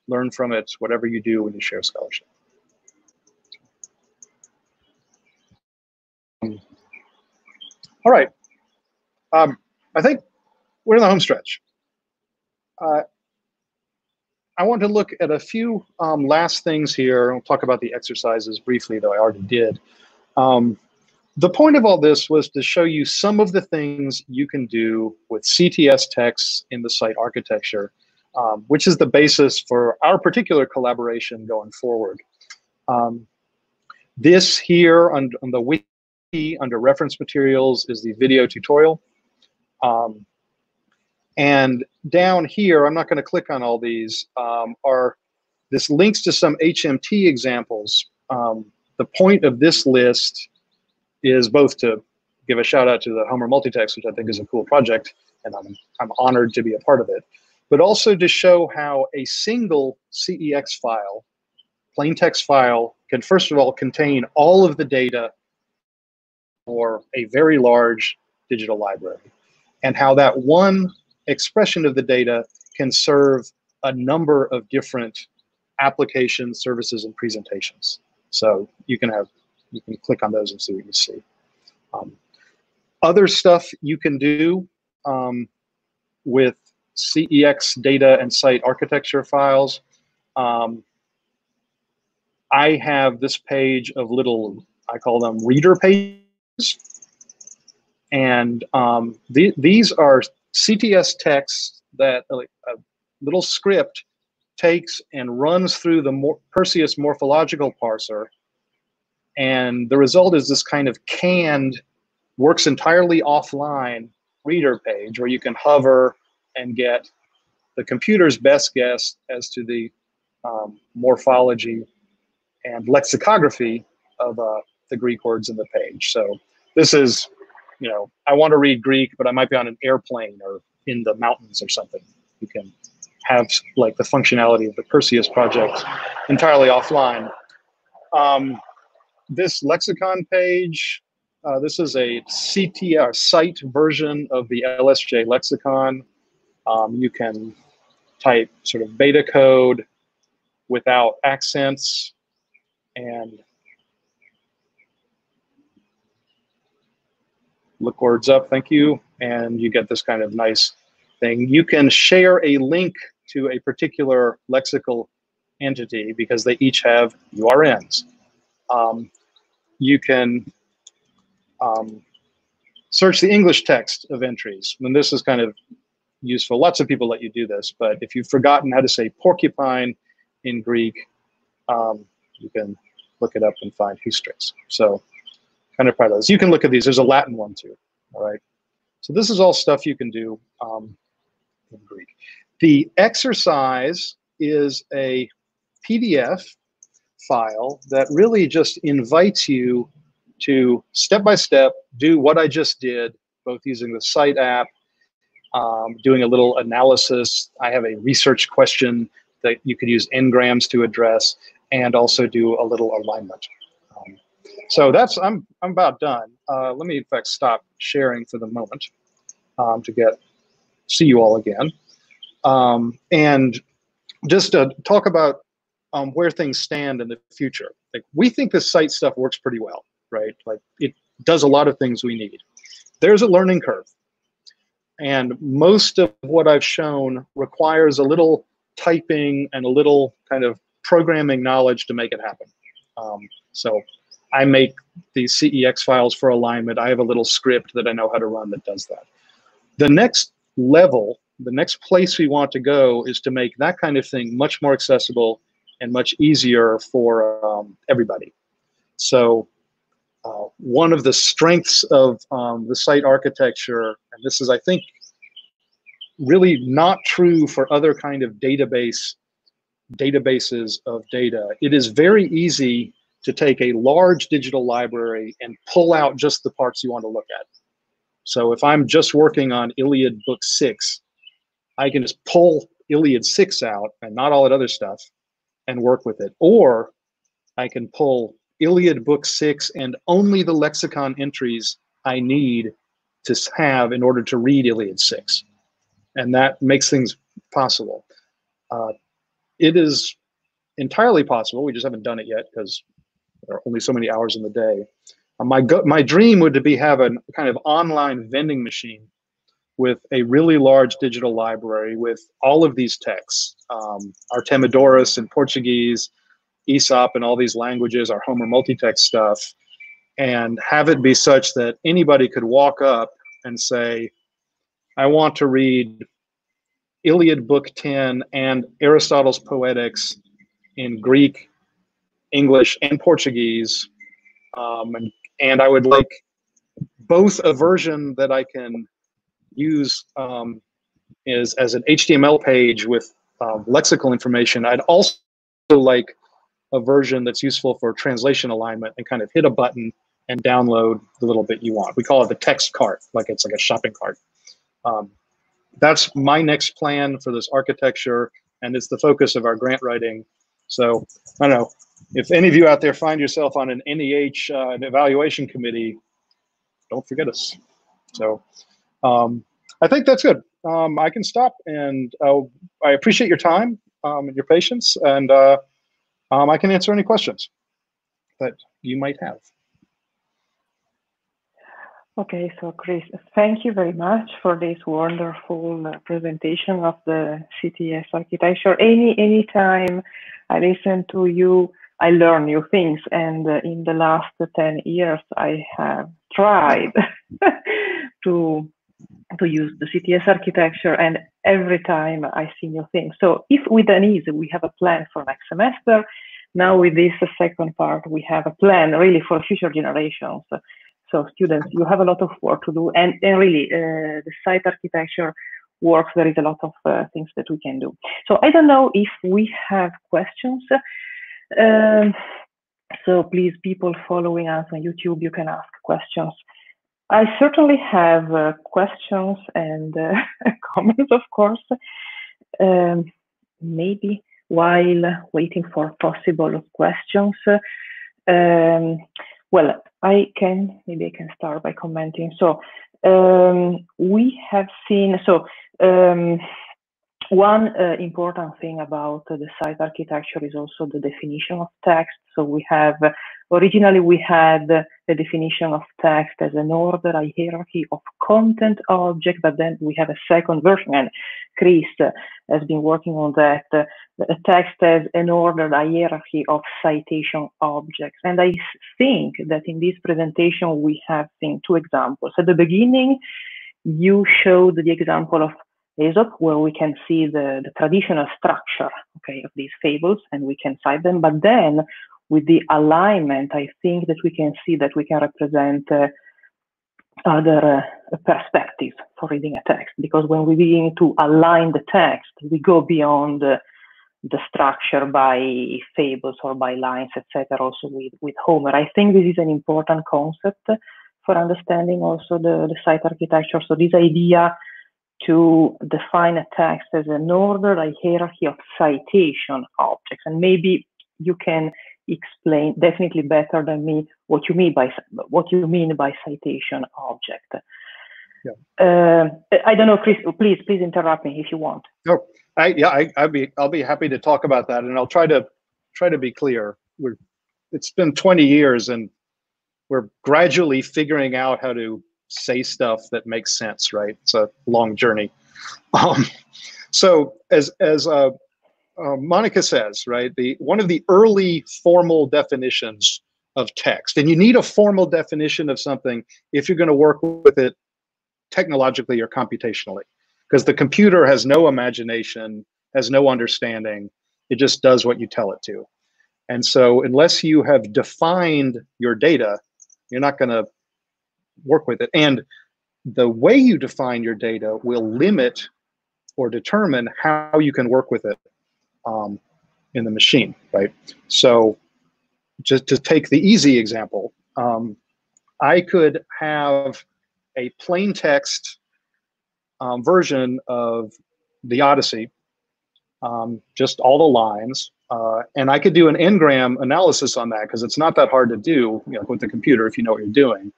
[SPEAKER 3] learn from it, whatever you do when you share scholarship. All right, I think we're in the home stretch. I want to look at a few last things here. I'll talk about the exercises briefly, though I already did. The point of all this was to show you some of the things you can do with CTS texts in the site architecture, which is the basis for our particular collaboration going forward. This here on the wiki under reference materials is the video tutorial. And down here, I'm not going to click on all these, this links to some HMT examples. The point of this list is both to give a shout out to the Homer Multitext, which I think is a cool project, and I'm honored to be a part of it, but also to show how a single CEX file, plain text file, can first of all contain all of the data for a very large digital library, and how that one expression of the data can serve a number of different applications, services, and presentations. So you can click on those and see what you see. Other stuff you can do with CEX data and site architecture files. I have this page of little, I call them reader pages. And these are CTS texts that a little script takes and runs through the Perseus morphological parser. And the result is this kind of canned, works entirely offline reader page where you can hover and get the computer's best guess as to the morphology and lexicography of the Greek words in the page. So this is, you know, I want to read Greek, but I might be on an airplane or in the mountains or something. You can have like the functionality of the Perseus project entirely offline. This lexicon page, this is a CTR site version of the LSJ lexicon. You can type sort of beta code without accents and look words up, thank you. And you get this kind of nice thing. You can share a link to a particular lexical entity because they each have URNs. You can search the English text of entries. And this is kind of useful. Lots of people let you do this, but if you've forgotten how to say porcupine in Greek, you can look it up and find hystrix. So kind of proud of this. You can look at these. There's a Latin one too. All right. So this is all stuff you can do in Greek. The exercise is a PDF file that really just invites you to step by step do what I just did, both using the site app, doing a little analysis. I have a research question that you could use n-grams to address, and also do a little alignment. So that's, I'm about done. Let me in fact stop sharing for the moment to see you all again. And just to talk about where things stand in the future. Like, we think this site stuff works pretty well, right? Like, it does a lot of things we need. There's a learning curve. And most of what I've shown requires a little typing and a little kind of programming knowledge to make it happen. So I make the CEX files for alignment. I have a little script that I know how to run that does that. The next level, the next place we want to go is to make that kind of thing much more accessible and much easier for everybody. So one of the strengths of the site architecture, and this is, I think, really not true for other kind of databases of data. It is very easy to take a large digital library and pull out just the parts you want to look at. So if I'm just working on Iliad Book 6, I can just pull Iliad 6 out and not all that other stuff and work with it. Or I can pull Iliad Book 6 and only the lexicon entries I need to have in order to read Iliad 6. And that makes things possible. It is entirely possible. We just haven't done it yet because there are only so many hours in the day. My dream would be have a kind of online vending machine with a really large digital library with all of these texts, Artemidorus in Portuguese, ESOP in all these languages, our Homer multi-text stuff, and have it be such that anybody could walk up and say, I want to read Iliad Book 10 and Aristotle's Poetics in Greek, English, and Portuguese, and I would like both a version that I can use as an HTML page with lexical information. I'd also like a version that's useful for translation alignment and kind of hit a button and download the little bit you want. We call it the text cart, like it's like a shopping cart. That's my next plan for this architecture, and it's the focus of our grant writing. So I don't know, if any of you out there find yourself on an NEH an evaluation committee, don't forget us. So I think that's good. I can stop, and I appreciate your time and your patience, and I can answer any questions that you might have.
[SPEAKER 1] Okay, so Chris, thank you very much for this wonderful presentation of the CTS architecture. Any time I listen to you, I learn new things, and in the last 10 years, I have tried to use the CTS architecture, and every time I see new things. So if with Anise we have a plan for next semester, now with this second part, we have a plan really for future generations. So students, you have a lot of work to do, and really the site architecture works. There is a lot of things that we can do. So I don't know if we have questions. So please, people following us on YouTube, you can ask questions. I certainly have questions and comments, of course. Maybe while waiting for possible questions, well, maybe I can start by commenting. So we have seen, one important thing about the site architecture is also the definition of text. So we have, originally we had the definition of text as an order, a hierarchy of content object, but then we have a second version, and Chris has been working on that, the text as an order, a hierarchy of citation objects. And I think that in this presentation, we have seen two examples. At the beginning, you showed the example of ESOP, where we can see the traditional structure, okay, of these fables, and we can cite them. But then with the alignment, I think that we can see that we can represent other perspectives for reading a text, because when we begin to align the text, we go beyond the structure by fables or by lines, etc. Also with Homer. I think this is an important concept for understanding also the site architecture. So this idea to define a text as an order, a hierarchy of citation objects, and maybe you can explain definitely better than me what you mean by citation object. Yeah. I don't know, Chris. Please interrupt me if you want.
[SPEAKER 3] No, I'll be happy to talk about that, and I'll try to be clear. It's been 20 years, and we're gradually figuring out how to say stuff that makes sense, right? It's a long journey. So as Monica says, right, one of the early formal definitions of text. And you need a formal definition of something if you're going to work with it technologically or computationally, because the computer has no imagination, has no understanding. It just does what you tell it to. And so unless you have defined your data, you're not going to work with it. And the way you define your data will limit or determine how you can work with it in the machine, right? So just to take the easy example, I could have a plain text version of the Odyssey, just all the lines, and I could do an n-gram analysis on that because it's not that hard to do, with the computer if you know what you're doing.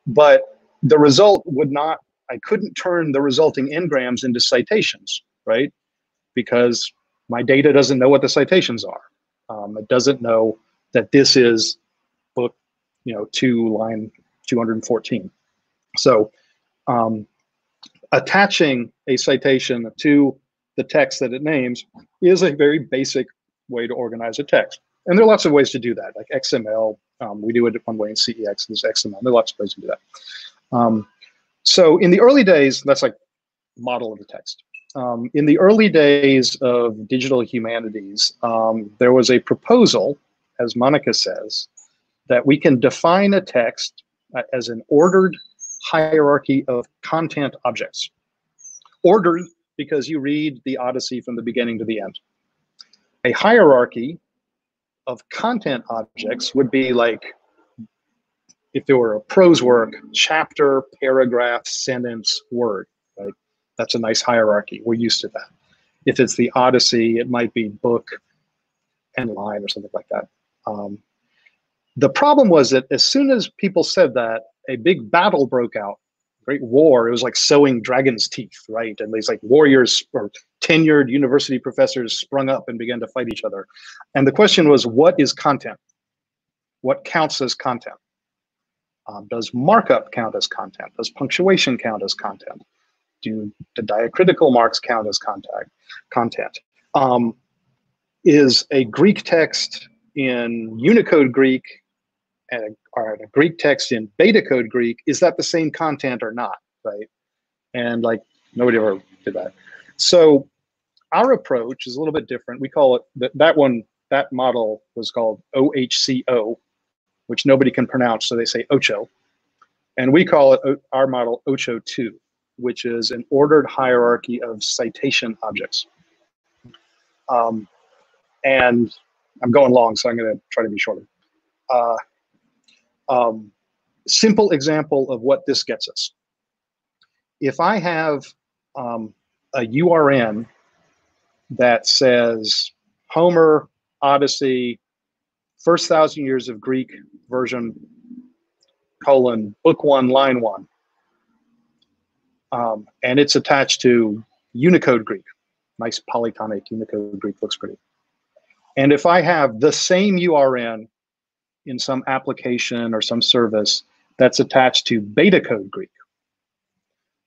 [SPEAKER 3] But the result would not, I couldn't turn the resulting n-grams into citations, right? Because my data doesn't know what the citations are. It doesn't know that this is book, 2, line 214. So attaching a citation to the text that it names is a very basic way to organize a text. And there are lots of ways to do that, like XML. We do it one way in CEX, there's XML. There are lots of ways to do that. So in the early days, that's like model of the text. In the early days of digital humanities, there was a proposal, as Monica says, that we can define a text as an ordered hierarchy of content objects. Ordered because you read the Odyssey from the beginning to the end. A hierarchy of content objects would be like, if there were a prose work, chapter, paragraph, sentence, word, right? That's a nice hierarchy. We're used to that. If it's the Odyssey, it might be book and line or something like that. The problem was that as soon as people said that, a big battle broke out, great war. It was like sowing dragon's teeth, right? And these like warriors or tenured university professors sprung up and began to fight each other. And the question was, what is content? What counts as content? Does markup count as content? Does punctuation count as content? Do the diacritical marks count as content? Is a Greek text in Unicode Greek or a Greek text in Beta Code Greek, is that the same content or not, right? And like nobody ever did that. So our approach is a little bit different. We call it, that model was called OHCO, which nobody can pronounce, so they say Ocho. And we call it, our model, Ocho2, which is an ordered hierarchy of citation objects. And I'm going long, so I'm going to try to be shorter. Simple example of what this gets us. If I have a URN that says Homer, Odyssey, first 1,000 years of Greek version, colon, book 1, line 1, and it's attached to Unicode Greek, nice polytonic Unicode Greek, looks pretty. And if I have the same URN in some application or some service that's attached to Beta Code Greek,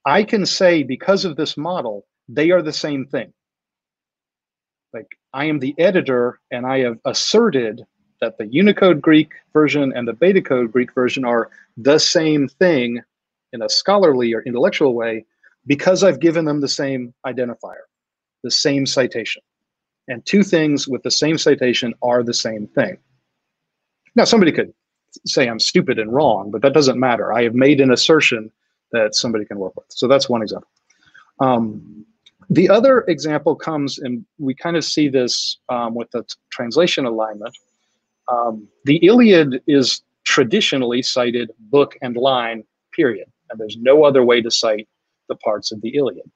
[SPEAKER 3] I can say, because of this model, they are the same thing. Like, I am the editor and I have asserted that the Unicode Greek version and the Beta Code Greek version are the same thing in a scholarly or intellectual way because I've given them the same identifier, the same citation. And two things with the same citation are the same thing. Now, somebody could say I'm stupid and wrong, but that doesn't matter. I have made an assertion that somebody can work with. So that's one example. The other example comes, and we kind of see this with the translation alignment. The Iliad is traditionally cited book and line, period. And there's no other way to cite the parts of the Iliad.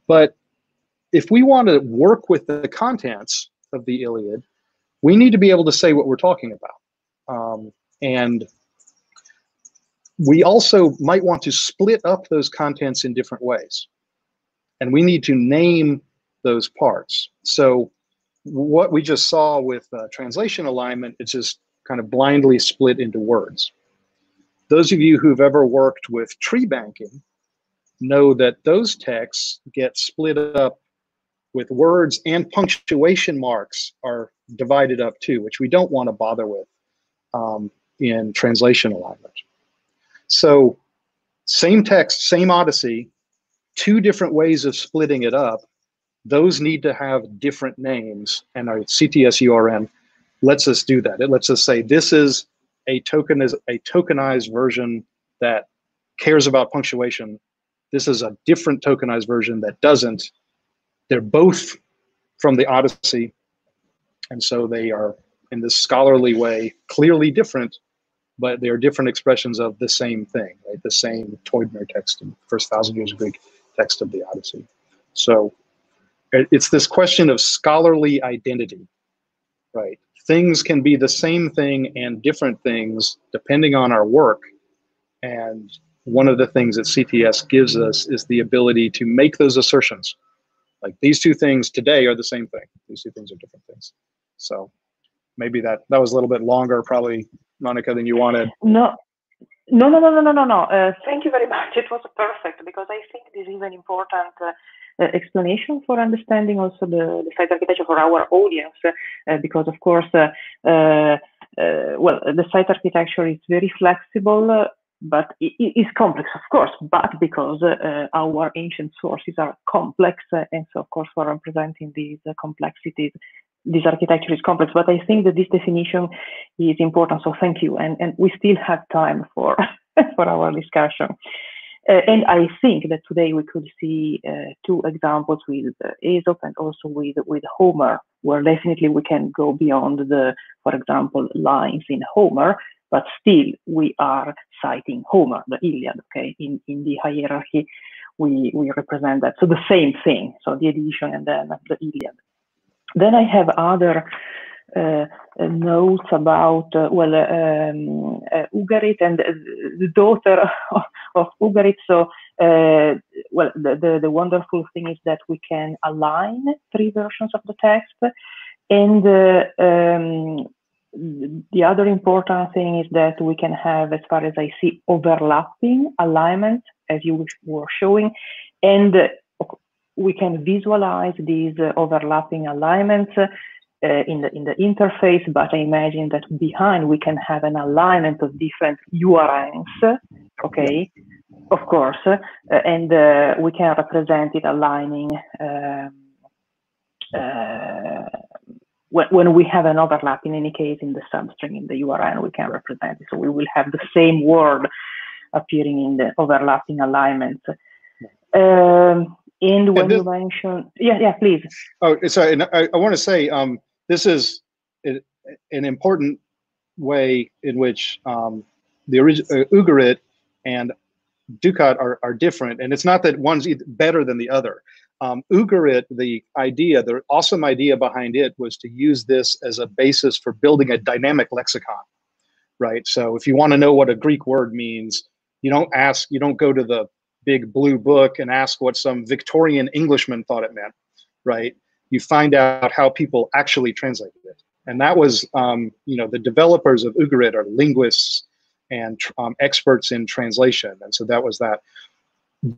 [SPEAKER 3] But if we want to work with the contents of the Iliad, we need to be able to say what we're talking about. And we also might want to split up those contents in different ways. And we need to name those parts. So what we just saw with translation alignment, it's just kind of blindly split into words. Those of you who've ever worked with tree banking know that those texts get split up with words and punctuation marks are divided up too, which we don't want to bother with in translation alignment. So same text, same Odyssey, two different ways of splitting it up. Those need to have different names, and our CTS URN lets us do that. It lets us say this is a tokenized version that cares about punctuation. This is a different tokenized version that doesn't. They're both from the Odyssey, and so they are, in this scholarly way, clearly different, but they are different expressions of the same thing, right? The same Teubner text in the first 1,000 years of Greek text of the Odyssey. So it's this question of scholarly identity, right? Things can be the same thing and different things depending on our work. And one of the things that CTS gives us is the ability to make those assertions. Like these two things today are the same thing. These two things are different things. So maybe that was a little bit longer, probably, Monica, than you wanted.
[SPEAKER 1] No. Thank you very much. It was perfect, because I think this is an important explanation for understanding also the site architecture for our audience, because of course, well, the site architecture is very flexible, but it is complex, of course, but because our ancient sources are complex, and so of course for representing these complexities, this architecture is complex. But I think that this definition is important, so thank you, and we still have time for for our discussion. And I think that today we could see two examples with ESOP and also with Homer, where definitely we can go beyond the, for example, lines in Homer, but still we are citing Homer, the Iliad, okay? In the hierarchy, we represent that. So the same thing, so the edition and then the Iliad. Then I have other notes about, well, Ugarit and the daughter of Ugarit. So, well, the wonderful thing is that we can align three versions of the text. And the other important thing is that we can have, as far as I see, overlapping alignment, as you were showing. And we can visualize these overlapping alignments in the interface, but I imagine that behind we can have an alignment of different URNs, okay, of course, and we can represent it aligning when we have an overlap. In any case, in the substring, in the URN, we can represent it. So we will have the same word appearing in the overlapping alignment. And when you mention, yeah, please.
[SPEAKER 3] Oh, sorry. And I want to say this is an important way in which the original Ugarit and Ducat are different, and it's not that one's better than the other. Ugarit, the awesome idea behind it was to use this as a basis for building a dynamic lexicon, right? So if you want to know what a Greek word means, you don't go to the big blue book and ask what some Victorian Englishman thought it meant, right? You find out how people actually translated it. And that was, the developers of Ugarit are linguists and experts in translation. And so that was that.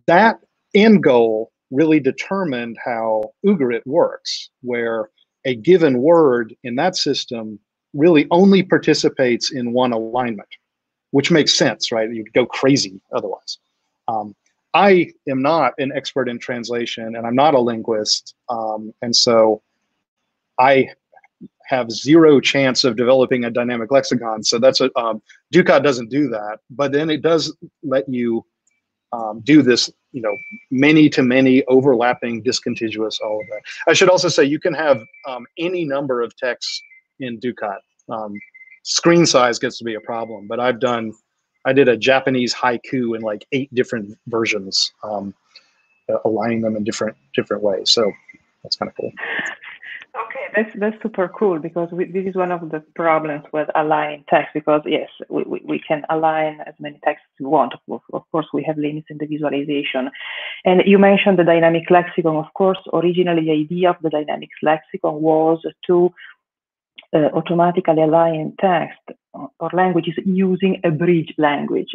[SPEAKER 3] That end goal really determined how Ugarit works, where a given word in that system really only participates in one alignment, which makes sense, right? You'd go crazy otherwise. I am not an expert in translation, and I'm not a linguist, and so I have zero chance of developing a dynamic lexicon. So that's a Ducat doesn't do that, but then it does let you do this, many-to-many overlapping, discontiguous, all of that. I should also say you can have any number of texts in Ducat. Screen size gets to be a problem, but I did a Japanese haiku in like 8 different versions, aligning them in different ways. So that's kind of cool.
[SPEAKER 1] Okay, that's super cool, because this is one of the problems with aligning text, because yes, we can align as many texts as we want. Of course, we have limits in the visualization. And you mentioned the dynamic lexicon. Of course, originally the idea of the dynamic lexicon was to automatically align text or languages using a bridge language.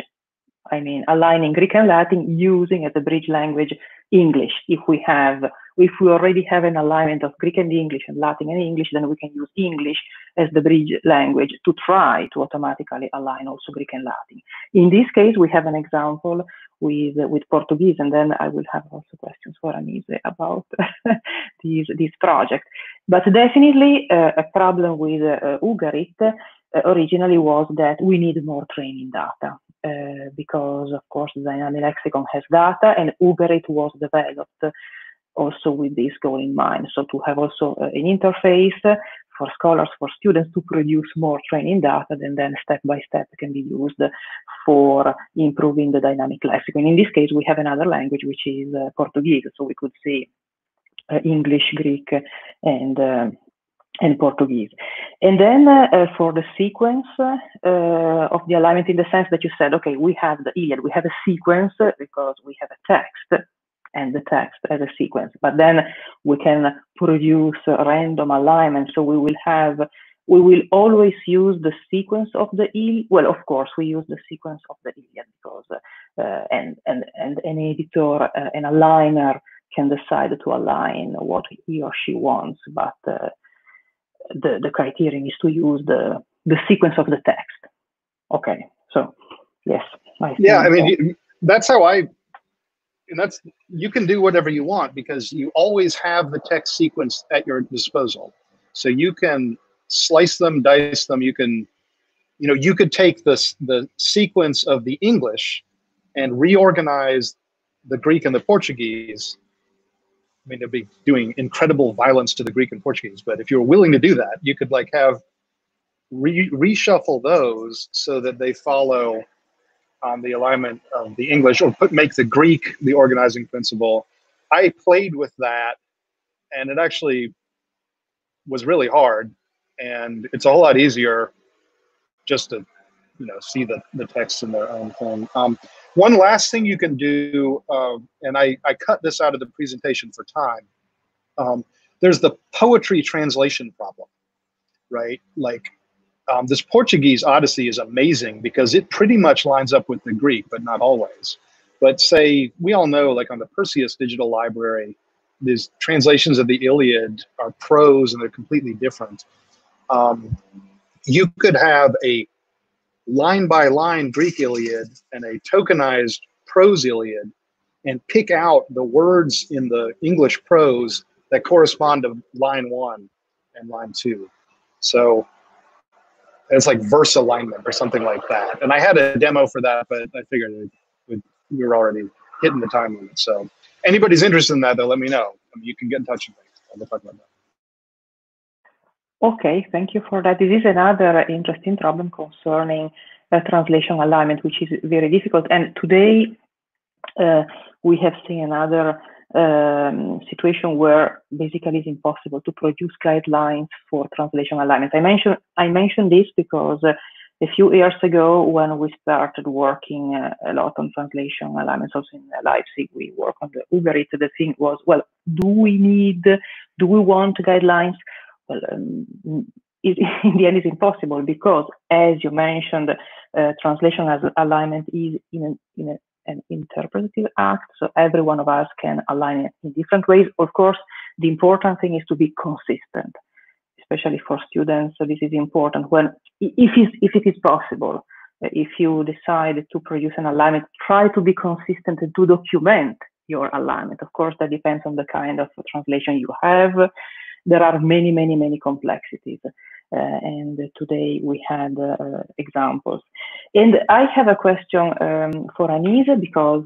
[SPEAKER 1] I mean, aligning Greek and Latin using as a bridge language English, if we have if we already have an alignment of Greek and English and Latin and English, then we can use English as the bridge language to try to automatically align also Greek and Latin. In this case, we have an example with Portuguese, and then I will have also questions for Anise about this project. But definitely a problem with Ugarit originally was that we need more training data because, of course, the dynamic lexicon has data, and Ugarit was developed also with this goal in mind. So to have also an interface for scholars, for students to produce more training data, and then step by step can be used for improving the dynamic lexicon. In this case, we have another language, which is Portuguese. So we could see English, Greek, and Portuguese. And then for the sequence of the alignment, in the sense that you said, okay, we have the Iliad, we have a sequence because we have a text, and the text as a sequence, but then we can produce random alignment. So we will always use the sequence of the Iliad. Well, of course, we use the sequence of the Iliad because and an editor, an aligner can decide to align what he or she wants, but the criterion is to use the sequence of the text. Okay, so yes.
[SPEAKER 3] I mean, that's how and that's, you can do whatever you want because you always have the text sequence at your disposal. So you can slice them, dice them. You can, you could take the sequence of the English and reorganize the Greek and the Portuguese. I mean, it'd be doing incredible violence to the Greek and Portuguese, but if you're willing to do that, you could like have reshuffle those so that they follow the alignment of the English, or make the Greek the organizing principle. I played with that, and it actually was really hard. And it's a whole lot easier just to, see the text in their own thing. One last thing you can do, and I cut this out of the presentation for time. There's the poetry translation problem, right? Like, this Portuguese Odyssey is amazing because it pretty much lines up with the Greek, but not always. But say, we all know, like on the Perseus Digital Library, these translations of the Iliad are prose and they're completely different. You could have a line-by-line Greek Iliad and a tokenized prose Iliad and pick out the words in the English prose that correspond to line 1 and line 2. So it's like verse alignment or something like that. And I had a demo for that, but I figured we were already hitting the time limit. So anybody's interested in that, though, let me know. I mean, you can get in touch with me. We'll talk about that.
[SPEAKER 1] Okay, thank you for that. This is another interesting problem concerning translation alignment, which is very difficult. And today we have seen another situation where basically it's impossible to produce guidelines for translation alignment. I mentioned this because a few years ago, when we started working a lot on translation alignments, also in Leipzig, we work on the Ugarit. The thing was, well, do we want guidelines? Well, in the end, it's impossible because, as you mentioned, translation as alignment is in an interpretative act, so every one of us can align it in different ways. Of course, the important thing is to be consistent, especially for students. So this is important if it is possible. If you decide to produce an alignment, try to be consistent and to document your alignment. Of course, that depends on the kind of translation you have. There are many complexities. And today we had examples. And I have a question for Anise, because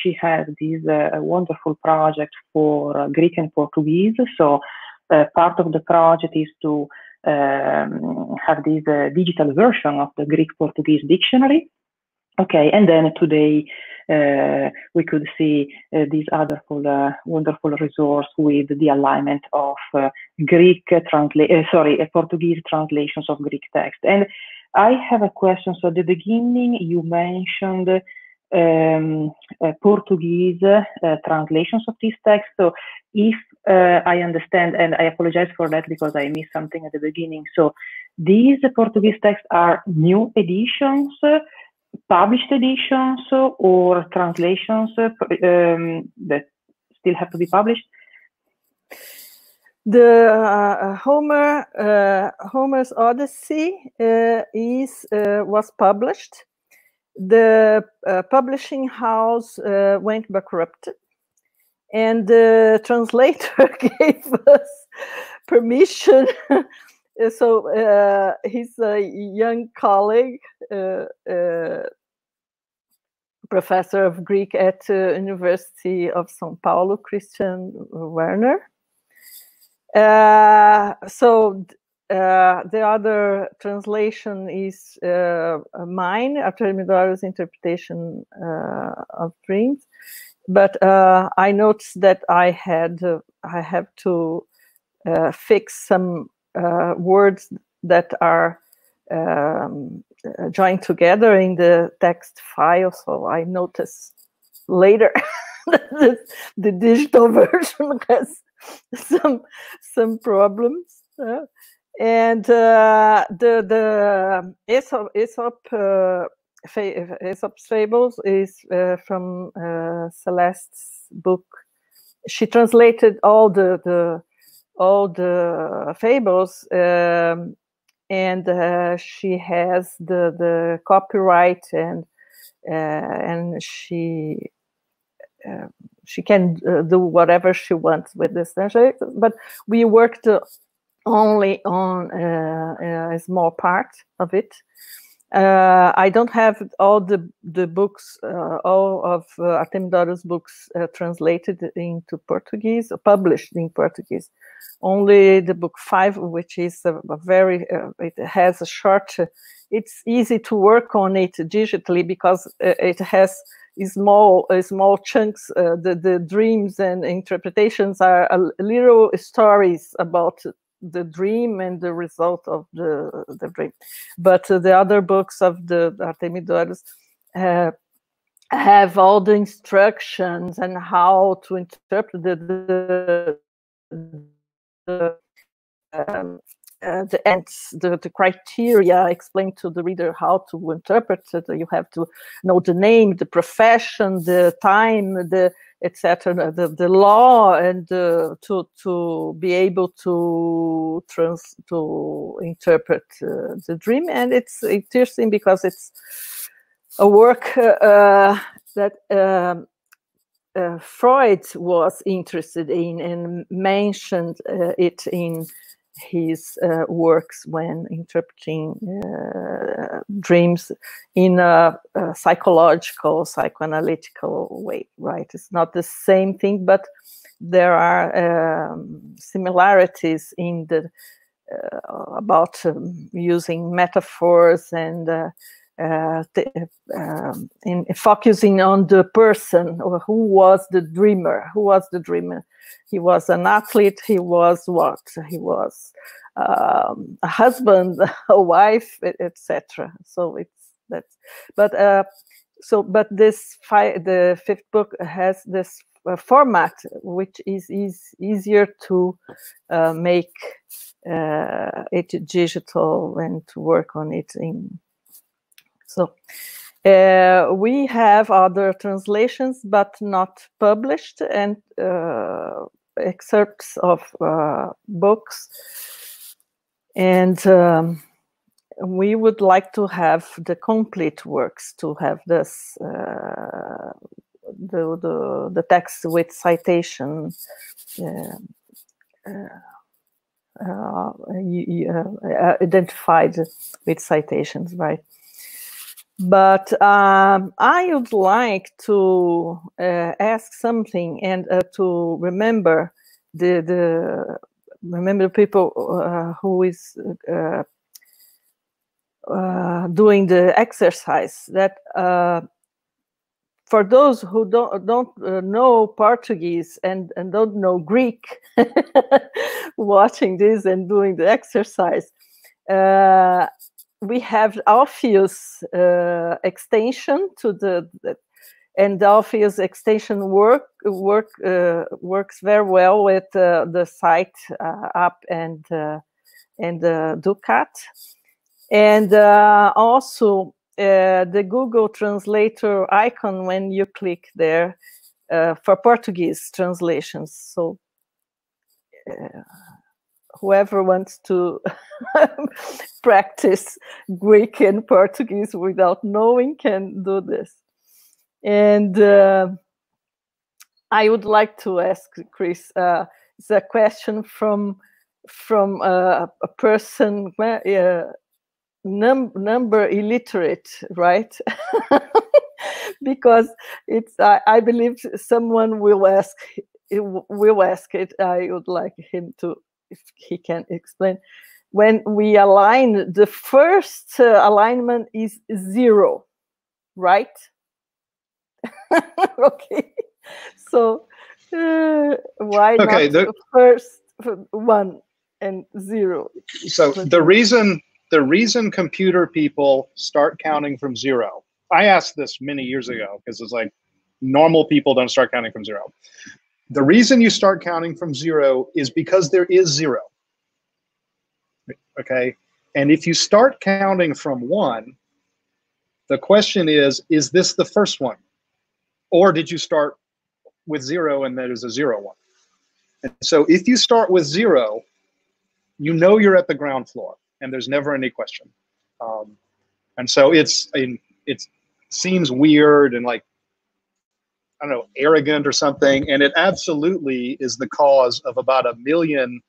[SPEAKER 1] she has this wonderful project for Greek and Portuguese. So part of the project is to have this digital version of the Greek-Portuguese dictionary. Okay, and then today we could see this other wonderful resource with the alignment of Portuguese translations of Greek text. And I have a question. So at the beginning, you mentioned Portuguese translations of this text. So if I understand, and I apologize for that because I missed something at the beginning. So these Portuguese texts are new editions, published editions, or translations that still have to be published?
[SPEAKER 2] The Homer's Odyssey was published. The publishing house went bankrupt, and the translator gave us permission. So his young colleague, professor of Greek at University of São Paulo, Christian Werner. So the other translation is mine, Artemidorus' interpretation of dreams. But I noticed that I have to fix some words that are joined together in the text file. So I noticed later that the digital version has some problems, and the Aesop's Fables is from Celeste's book. She translated all the fables, and she has the copyright, and she can do whatever she wants with this translation. But we worked only on a small part of it. I don't have all the books, all of Artemidorus' books translated into Portuguese, published in Portuguese. Only the book 5, which is a very, it has a short, it's easy to work on it digitally because it has small chunks. The dreams and interpretations are little stories about the dream and the result of the dream. But the other books of the Artemidorus have all the instructions and how to interpret the ends, the criteria, explain to the reader how to interpret it. You have to know the name, the profession, the time, the etc., the law, and to be able to interpret the dream. And it's interesting because it's a work that Freud was interested in and mentioned it in his works when interpreting dreams in a psychological, psychoanalytical way, right? It's not the same thing, but there are similarities in the about using metaphors and in focusing on the person, or who was the dreamer. Who was the dreamer? He was an athlete. He was what? He was a husband, a wife, etc. So it's that's. But but this the 5th book has this format, which is easier to make it digital and to work on it in. So we have other translations, but not published, and excerpts of books. And we would like to have the complete works, to have this the text with citation identified with citations, right? But I would like to ask something, and to remember remember people who is doing the exercise, that for those who don't know Portuguese and don't know Greek, watching this and doing the exercise, we have Alpheus extension to and the Alpheus extension works very well with the site app and Ducat, and also the Google Translator icon. When you click there, for Portuguese translations. So whoever wants to practice Greek and Portuguese without knowing can do this. And I would like to ask Chris, it's a question from a person, number illiterate, right? Because it's, I believe someone will ask it. I would like him to, if he can explain. When we align, the first alignment is 0, right? Okay. So why not the first 1 and 0?
[SPEAKER 3] So the reason computer people start counting from 0, I asked this many years ago because it's like normal people don't start counting from 0. The reason you start counting from 0 is because there is 0. Okay, and if you start counting from 1, the question is this the first one, or did you start with 0 and there is a 0 1? And so if you start with 0, you know you're at the ground floor, and there's never any question. And so it seems weird and like, I don't know, arrogant or something, and it absolutely is the cause of about 1 million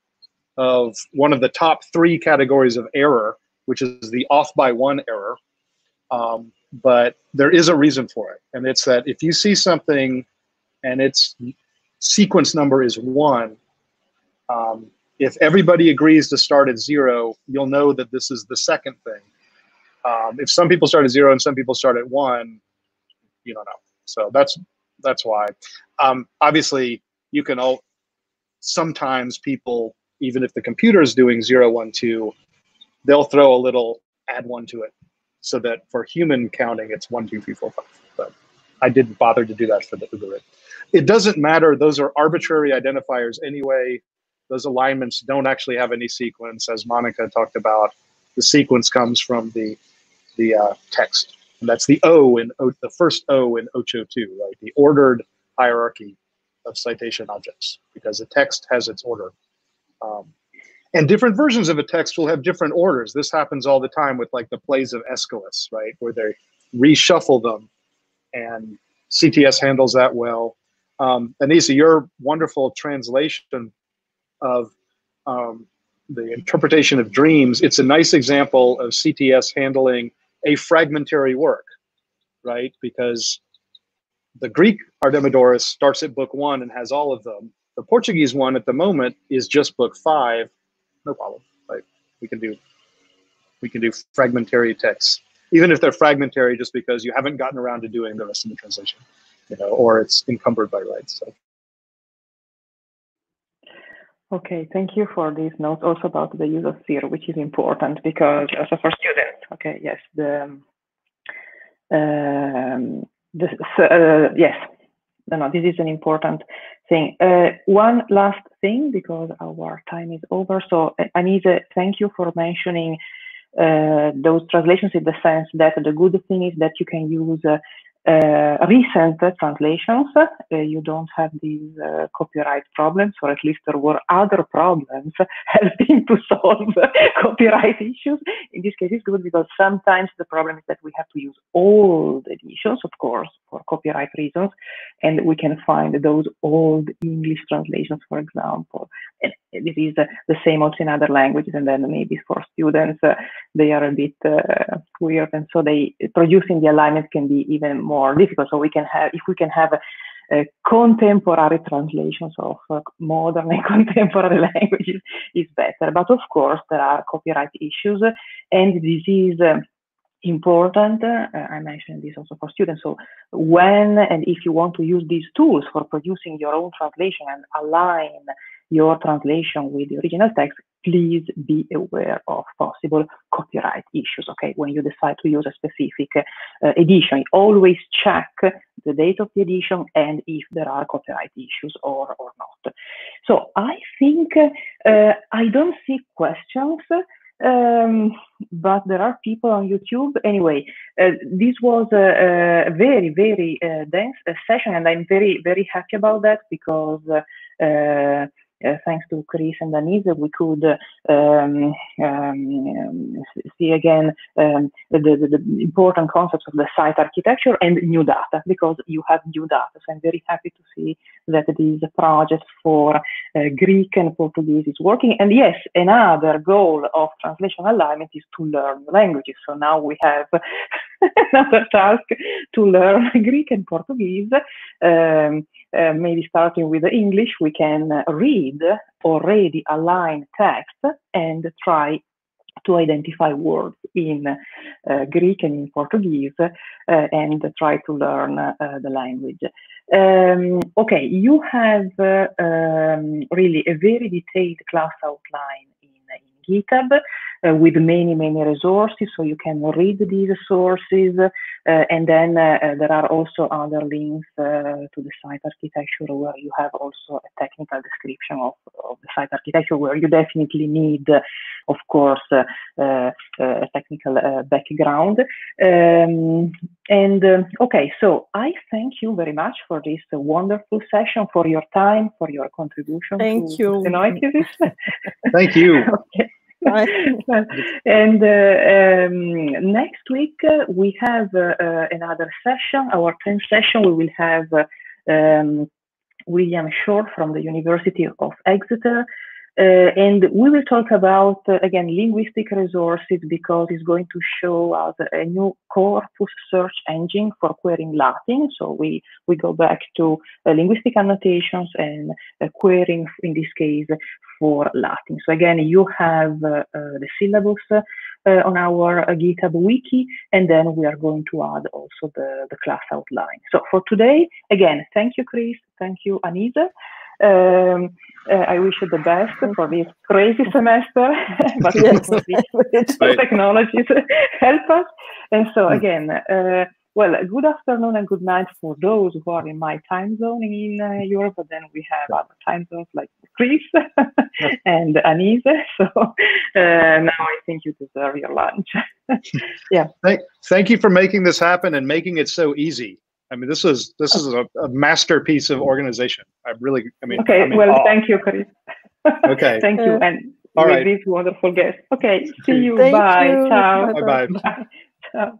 [SPEAKER 3] of one of the top 3 categories of error, which is the off by 1 error. But there is a reason for it, and it's that if you see something and its sequence number is 1, if everybody agrees to start at 0, you'll know that this is the second thing. If some people start at 0 and some people start at 1, you don't know. So that's why. Obviously, you can sometimes people, even if the computer is doing 0 1 2, they'll throw a little add 1 to it, so that for human counting it's 1 2 3 4 5. But I didn't bother to do that for the Ugarit. It doesn't matter. Those are arbitrary identifiers anyway. Those alignments don't actually have any sequence, as Monica talked about. The sequence comes from the text, and that's the the first O in Ocho 2, right? The ordered hierarchy of citation objects, because the text has its order. And different versions of a text will have different orders. This happens all the time with like the plays of Aeschylus, right? Where they reshuffle them, and CTS handles that well. Anise, your wonderful translation of the interpretation of dreams, it's a nice example of CTS handling a fragmentary work, right? Because the Greek Artemidorus starts at book 1 and has all of them. The Portuguese one at the moment is just book 5. No problem. Like we can do fragmentary texts, even if they're fragmentary, just because you haven't gotten around to doing the rest of the translation, or it's encumbered by rights. So.
[SPEAKER 1] Okay, thank you for these notes also about the use of SIR, which is important because also for students. Okay, yes, yes, no, this is an important thing. One last thing, because our time is over. So Anise, thank you for mentioning those translations, in the sense that the good thing is that you can use recent translations. You don't have these copyright problems, or at least there were other problems helping to solve copyright issues. In this case, it's good because sometimes the problem is that we have to use old editions, of course, for copyright reasons, and we can find those old English translations, for example. And this is the same also in other languages, and then maybe for students, they are a bit weird, and so producing the alignment can be even more difficult. So we can have, if we can have contemporary translations of modern and contemporary languages, is better. But of course, there are copyright issues, and this is important. I mentioned this also for students. So when and if you want to use these tools for producing your own translation and align your translation with the original text, please be aware of possible copyright issues, okay? When you decide to use a specific edition, always check the date of the edition and if there are copyright issues or not. So I think I don't see questions. but there are people on YouTube. Anyway, this was a very, very dense session, and I'm very, very happy about that because thanks to Chris and Anise, we could see again the important concepts of the site architecture and new data, because you have new data. So I'm very happy to see that this project for Greek and Portuguese is working. And yes, another goal of translation alignment is to learn languages. So now we have another task to learn Greek and Portuguese. Maybe starting with the English, we can read already aligned text and try to identify words in Greek and in Portuguese and try to learn the language. Okay, you have really a very detailed class outline in GitHub with many, many resources, so you can read these sources. And then there are also other links to the site architecture, where you have also a technical description of the site architecture, where you definitely need, of course, a technical background. Okay, so I thank you very much for this wonderful session, for your time, for your contribution to Sunoikisis.
[SPEAKER 3] Thank you.
[SPEAKER 1] Okay. And next week we have another session, our 10th session. We will have William Shore from the University of Exeter, and we will talk about again linguistic resources, because it's going to show us a new corpus search engine for querying Latin. So we go back to linguistic annotations and querying, in this case, for Latin. So again, you have the syllabus on our GitHub wiki, and then we are going to add also the class outline. So for today, again, thank you, Chris. Thank you, Anise. I wish you the best for this crazy semester, but the technologies help us. And so again, well, good afternoon and good night for those who are in my time zone in Europe, but then we have other time zones like Chris and Anise. So now I think you deserve your lunch. Yeah.
[SPEAKER 3] Thank you for making this happen and making it so easy. I mean, this is a masterpiece of organization.
[SPEAKER 1] Okay, well, thank you, Chris.
[SPEAKER 3] Okay.
[SPEAKER 1] Thank you, and
[SPEAKER 3] all
[SPEAKER 1] with
[SPEAKER 3] right.
[SPEAKER 1] this wonderful guest. Okay, see you.
[SPEAKER 2] Thank
[SPEAKER 1] Bye.
[SPEAKER 2] you.
[SPEAKER 1] Ciao.
[SPEAKER 3] Bye-bye.
[SPEAKER 1] Bye. Ciao.